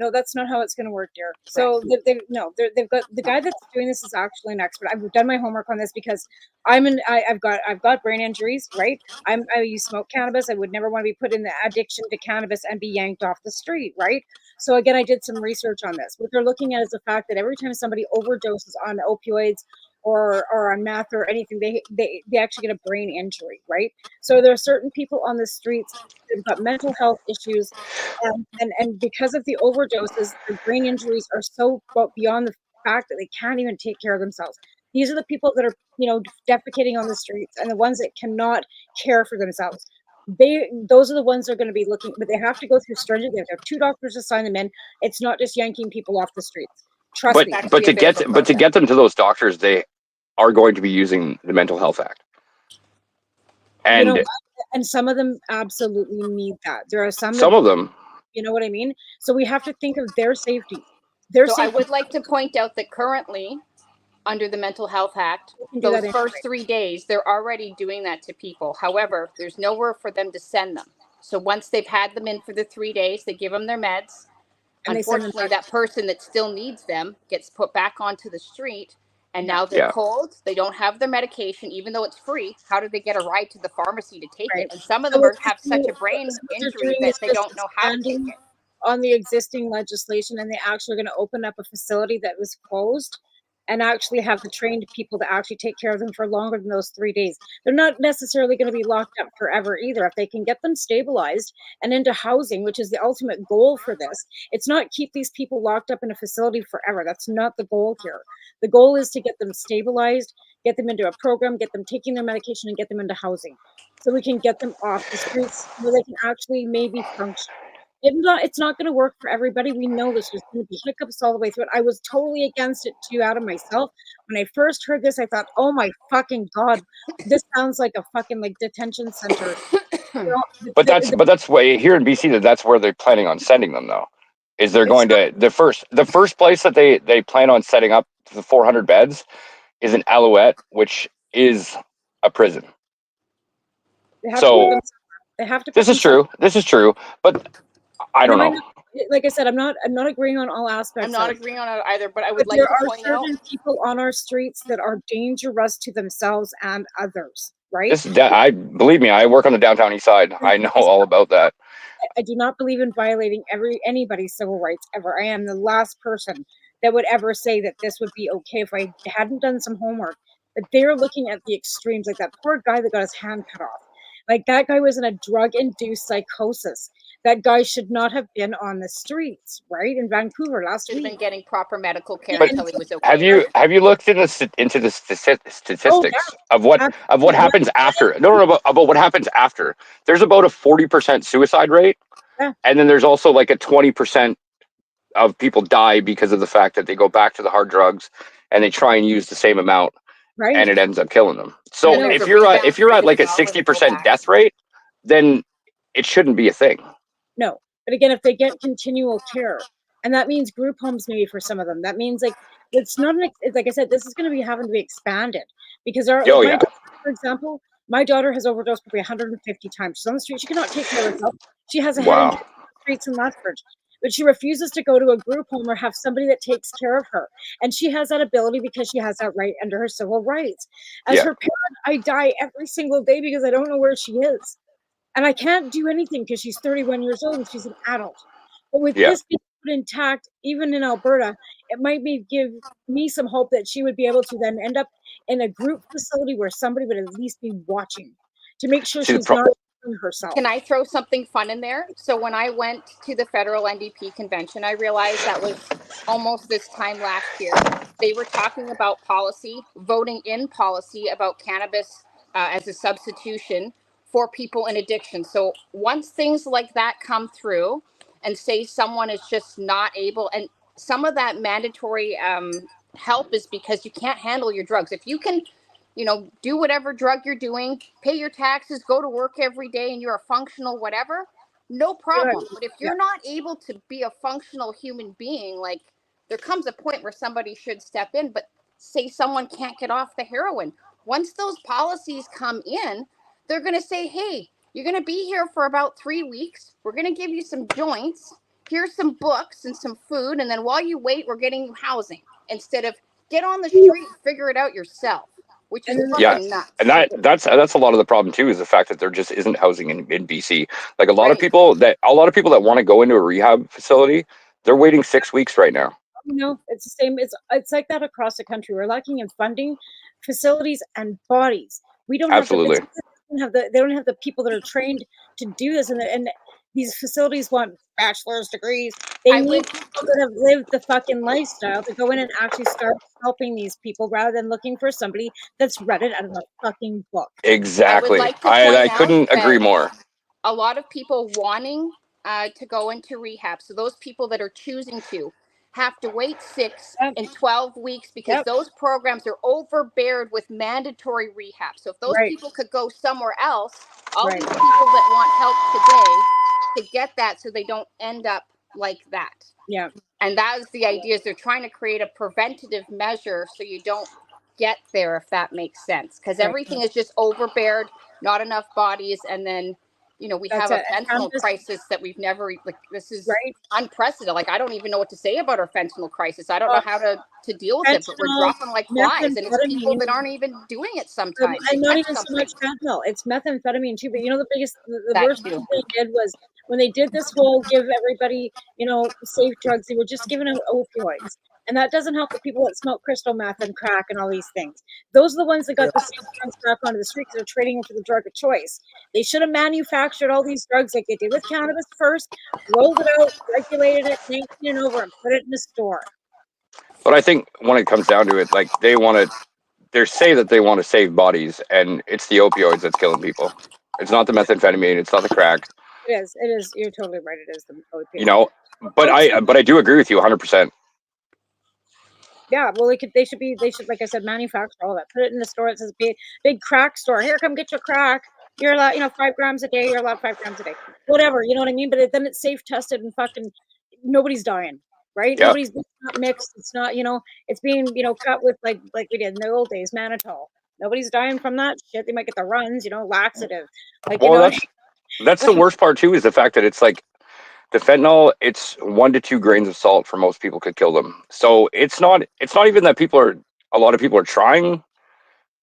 No, that's not how it's going to work, dear. So they've got the guy that's doing this is actually an expert. I've done my homework on this because I've got brain injuries, right? I use smoke cannabis. I would never want to be put in the addiction to cannabis and be yanked off the street, right? So again, I did some research on this. What they're looking at is the fact that every time somebody overdoses on opioids or on meth or anything, they actually get a brain injury, right? So there are certain people on the streets that've got mental health issues, and because of the overdoses, their brain injuries are so beyond the fact that they can't even take care of themselves. These are the people that are, defecating on the streets, and the ones that cannot care for themselves. Those are the ones that are going to be looking, but they have to go through stringent. They have to have 2 doctors to sign them in. It's not just yanking people off the streets. Trust me. But to get them to those doctors, they are going to be using the Mental Health Act. And and some of them absolutely need that. There are some of them. You know what I mean? So we have to think of their safety. I would like to point out that currently, under the Mental Health Act, those first 3 days, they're already doing that to people. However, there's nowhere for them to send them. So once they've had them in for the 3 days, they give them their meds. And unfortunately, that person that still needs them gets put back onto the street. And now they're cold. They don't have their medication, even though it's free. How do they get a ride to the pharmacy to take it? And some of them have such a brain injury that they don't know how to take it. On the existing legislation, and they actually are going to open up a facility that was closed and actually have the trained people to actually take care of them for longer than those 3 days. They're not necessarily going to be locked up forever either. If they can get them stabilized and into housing, which is the ultimate goal for this, it's not keep these people locked up in a facility forever. That's not the goal here. The goal is to get them stabilized, get them into a program, get them taking their medication, and get them into housing, so we can get them off the streets where they can actually maybe function. It's not going to work for everybody. We know this. There's going to be hiccups all the way through it. I was totally against it too, out of myself. When I first heard this, I thought, oh my fucking God, this sounds like a fucking detention center. But that's why here in BC, that's where they're planning on sending them, though. Is they're going to the first place that they plan on setting up the 400 beds is in Alouette, which is a prison. So They have to. This is true. This is true, but I don't know. Like I said, I'm not agreeing on all aspects. I'm not agreeing on it either, but I would But like there to are point out certain people on our streets that are dangerous to themselves and others, right? I believe me, I work on the downtown east side. I know all about that. I do not believe in violating anybody's civil rights ever. I am the last person that would ever say that this would be okay if I hadn't done some homework. But they're looking at the extremes, like that poor guy that got his hand cut off. Like that guy was in a drug-induced psychosis. That guy should not have been on the streets, right? In Vancouver last week. Been getting proper medical care But until he was okay. Have you looked into the statistics of what happens after? No, about what happens after. There's about a 40% suicide rate, and then there's also like a 20% of people die because of the fact that they go back to the hard drugs and they try and use the same amount, and it ends up killing them. So if you're at like a 60% death rate, then it shouldn't be a thing. No, but again, if they get continual care, and that means group homes maybe for some of them, that means like it's not like I said, this is going to be having to be expanded because daughter, for example, my daughter has overdosed probably 150 times. She's on the street. She cannot take care of herself. She has a head injury on the streets in Lethbridge, but she refuses to go to a group home or have somebody that takes care of her. And she has that ability because she has that right under her civil rights. As her parent, I die every single day because I don't know where she is. And I can't do anything because she's 31 years old and she's an adult. But with this being put intact, even in Alberta, it might give me some hope that she would be able to then end up in a group facility where somebody would at least be watching to make sure she's not hurting herself. Can I throw something fun in there? So when I went to the federal NDP convention, I realized that was almost this time last year. They were talking about policy, voting in policy about cannabis as a substitution for people in addiction. So once things like that come through and say someone is just not able, and some of that mandatory help is because you can't handle your drugs. If you can, do whatever drug you're doing, pay your taxes, go to work every day, and you're a functional whatever, no problem. But if you're not able to be a functional human being, like there comes a point where somebody should step in. But say someone can't get off the heroin. Once those policies come in, they're going to say, hey, you're going to be here for about 3 weeks. We're going to give you some joints. Here's some books and some food. And then while you wait, we're getting you housing instead of get on the street and figure it out yourself, which is fucking nuts. And that's a lot of the problem too, is the fact that there just isn't housing in BC. Like a lot of people that want to go into a rehab facility, they're waiting 6 weeks right now. It's the same. It's like that across the country. We're lacking in funding, facilities, and bodies. We don't have they don't have the people that are trained to do this, and these facilities want bachelor's degrees. They need people that have lived the fucking lifestyle to go in and actually start helping these people rather than looking for somebody that's read it out of a fucking book. Exactly. I couldn't agree more. A lot of people wanting to go into rehab, so those people that are choosing to have to wait 6 and 12 weeks because those programs are overbeared with mandatory rehab. So if those people could go somewhere else, all these people that want help today to get that so they don't end up like that. Yeah. And that is the idea, is they're trying to create a preventative measure so you don't get there, if that makes sense. Because everything is just overbeared, not enough bodies, and then we have a fentanyl crisis that we've never, this is unprecedented. Like, I don't even know what to say about our fentanyl crisis. I don't know how to deal with it, but we're dropping like flies, and it's people that aren't even doing it sometimes. And not even so much fentanyl. It's methamphetamine too. But the worst thing they did was when they did this whole give everybody, safe drugs, they were just giving out opioids. And that doesn't help the people that smoke crystal meth and crack and all these things. Those are the ones that got the safe drugs back onto the streets that are trading them for the drug of choice. They should have manufactured all these drugs like they did with cannabis first, rolled it out, regulated it, 19 and over, and put it in the store. But I think when it comes down to it, like they say that they want to save bodies, and it's the opioids that's killing people. It's not the methamphetamine. It's not the crack. It is. You're totally right. It is the opioids. But I do agree with you 100%. Yeah, well, they should, like I said, manufacture all that. Put it in the store. It says big crack store. Here, come get your crack. You're allowed, 5 grams a day. You're allowed 5 grams a day. Whatever, you know what I mean? But then it's safe tested and fucking nobody's dying, right? Yep. Nobody's not mixed. It's not, it's being, cut with like we did in the old days, mannitol. Nobody's dying from that shit. They might get the runs, laxative. That's the worst part too, is the fact that it's like the fentanyl, it's 1 to 2 grains of salt for most people could kill them. So it's not even that a lot of people are trying,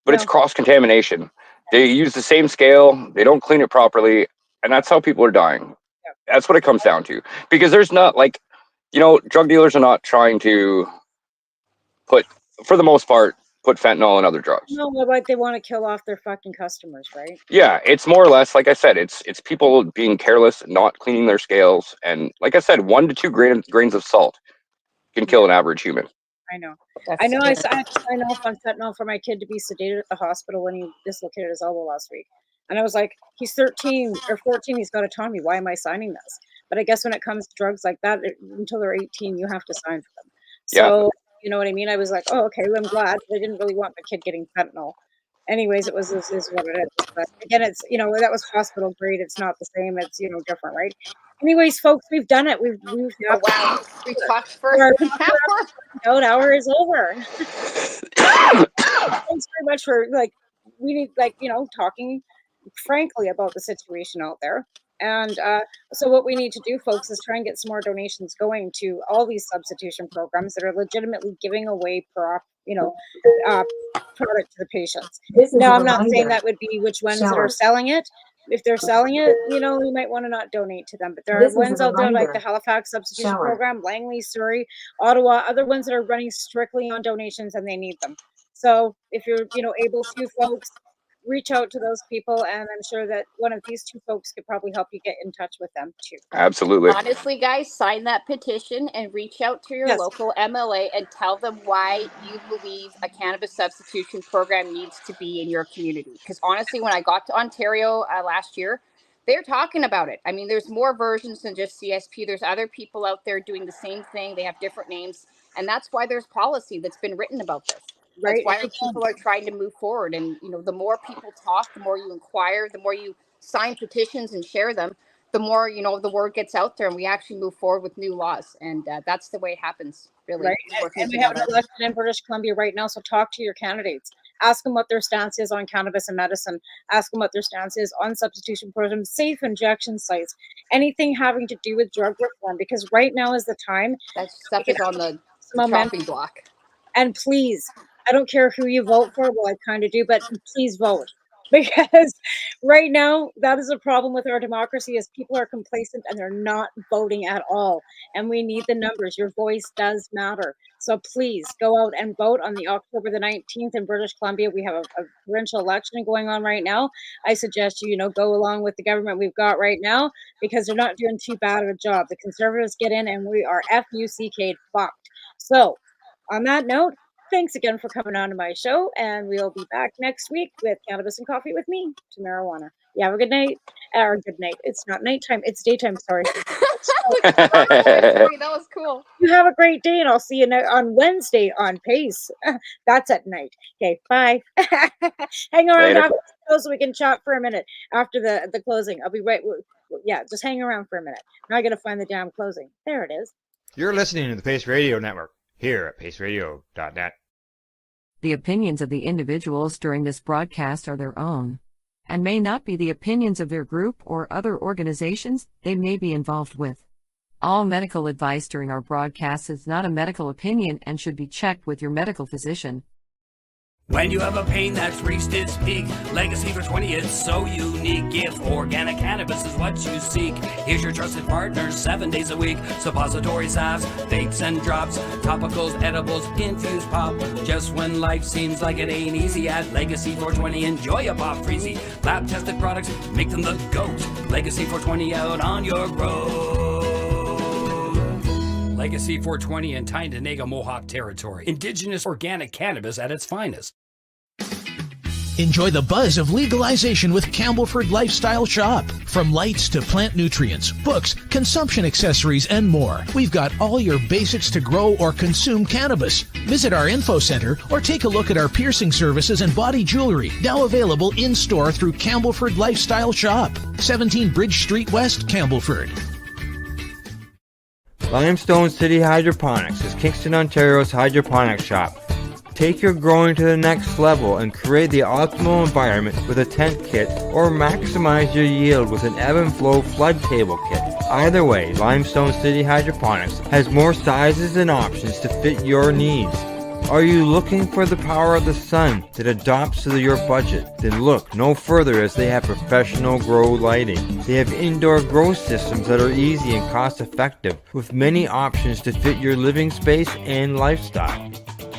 but it's No. cross contamination. They use the same scale, they don't clean it properly, and that's how people are dying. That's what it comes down to. Because there's not like, drug dealers are not trying to for the most part, put fentanyl in other drugs. No, but they want to kill off their fucking customers, right? Yeah, it's more or less, like I said, it's people being careless, not cleaning their scales, and like I said, 1 to 2 grains of salt can kill an average human. I know. That's I know. I scary. had to sign off on fentanyl for my kid to be sedated at the hospital when he dislocated his elbow last week. And I was like, he's 13 or 14. He's got autonomy. Why am I signing this? But I guess when it comes to drugs like that, until they're 18, you have to sign for them. So, you know what I mean? I was like, oh, okay, well, I'm glad. I didn't really want my kid getting fentanyl. Anyways, this is what it is. But again, it's, that was hospital grade. It's not the same. It's, different, right? Anyways, folks, we've done it. We've Oh, wow. We talked for our an hour. hour is over. Thanks very much for we need talking frankly about the situation out there. And so what we need to do, folks, is try and get some more donations going to all these substitution programs that are legitimately giving away product to the patients. Now, I'm not saying that would be which ones that are selling it. If they're selling it, we might want to not donate to them. But there are ones out there like the Halifax Substitution Program, Langley, Surrey, Ottawa, other ones that are running strictly on donations and they need them. So if you're, able to, folks, reach out to those people, and I'm sure that one of these two folks could probably help you get in touch with them too. Absolutely. Honestly, guys, sign that petition and reach out to your local MLA and tell them why you believe a cannabis substitution program needs to be in your community. Because honestly, when I got to Ontario last year, they're talking about it. I mean, there's more versions than just CSP. There's other people out there doing the same thing. They have different names. And that's why there's policy that's been written about this. That's why people are trying to move forward. And, the more people talk, the more you inquire, the more you sign petitions and share them, the more, the word gets out there and we actually move forward with new laws. And that's the way it happens, really. Right. And we have an election in British Columbia right now. So talk to your candidates. Ask them what their stance is on cannabis and medicine. Ask them what their stance is on substitution programs, safe injection sites, anything having to do with drug reform. Because right now is the time. That stuff is on the chopping block. And please, I don't care who you vote for. Well, I kind of do, but please vote. Because right now, that is a problem with our democracy, is people are complacent and they're not voting at all. And we need the numbers. Your voice does matter. So please go out and vote on the October the 19th in British Columbia. We have a provincial election going on right now. I suggest you, go along with the government we've got right now, because they're not doing too bad of a job. The Conservatives get in and we are FUCK'd fucked. So on that note, thanks again for coming on to my show, and we'll be back next week with Cannabis and Coffee with me, Tamarijuana. You have a good night, or good night. It's not nighttime, it's daytime, sorry. That was cool. You have a great day, and I'll see you on Wednesday on Pace. That's at night. Okay, bye. Hang around after the show so we can chat for a minute after the closing. I'll be right. Yeah, just hang around for a minute. Now I gotta find the damn closing. There it is. You're listening to the Pace Radio Network here at paceradio.net. The opinions of the individuals during this broadcast are their own, and may not be the opinions of their group or other organizations they may be involved with. All medical advice during our broadcast is not a medical opinion and should be checked with your medical physician. When you have a pain that's reached its peak, Legacy for 20, it's so unique. If organic cannabis is what you seek, here's your trusted partner 7 days a week. Suppository salves, vapes and drops, topicals, edibles, infused pop. Just when life seems like it ain't easy, at Legacy 420, enjoy a pop freezy. Lab tested products, make them the GOAT. Legacy 420 out on your road. Legacy 420 in Tyendinaga Mohawk territory. Indigenous organic cannabis at its finest. Enjoy the buzz of legalization with Campbellford Lifestyle Shop. From lights to plant nutrients, books, consumption accessories, and more, we've got all your basics to grow or consume cannabis. Visit our info center or take a look at our piercing services and body jewelry, now available in-store through Campbellford Lifestyle Shop, 17 Bridge Street West, Campbellford. Limestone City Hydroponics is Kingston, Ontario's hydroponics shop. Take your growing to the next level and create the optimal environment with a tent kit, or maximize your yield with an ebb and flow flood table kit. Either way, Limestone City Hydroponics has more sizes and options to fit your needs. Are you looking for the power of the sun that adapts to your budget? Then look no further, as they have professional grow lighting. They have indoor grow systems that are easy and cost effective, with many options to fit your living space and lifestyle.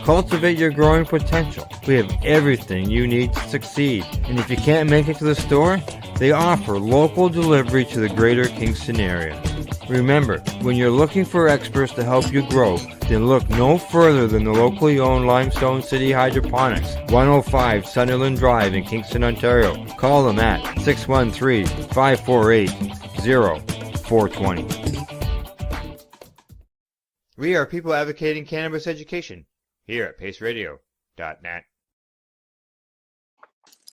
Cultivate your growing potential. We have everything you need to succeed. And if you can't make it to the store, they offer local delivery to the greater Kingston area. Remember, when you're looking for experts to help you grow, then look no further than the locally owned Limestone City Hydroponics, 105 Sunderland Drive in Kingston, Ontario. Call them at 613-548-0420. We are people advocating cannabis education here at paceradio.net.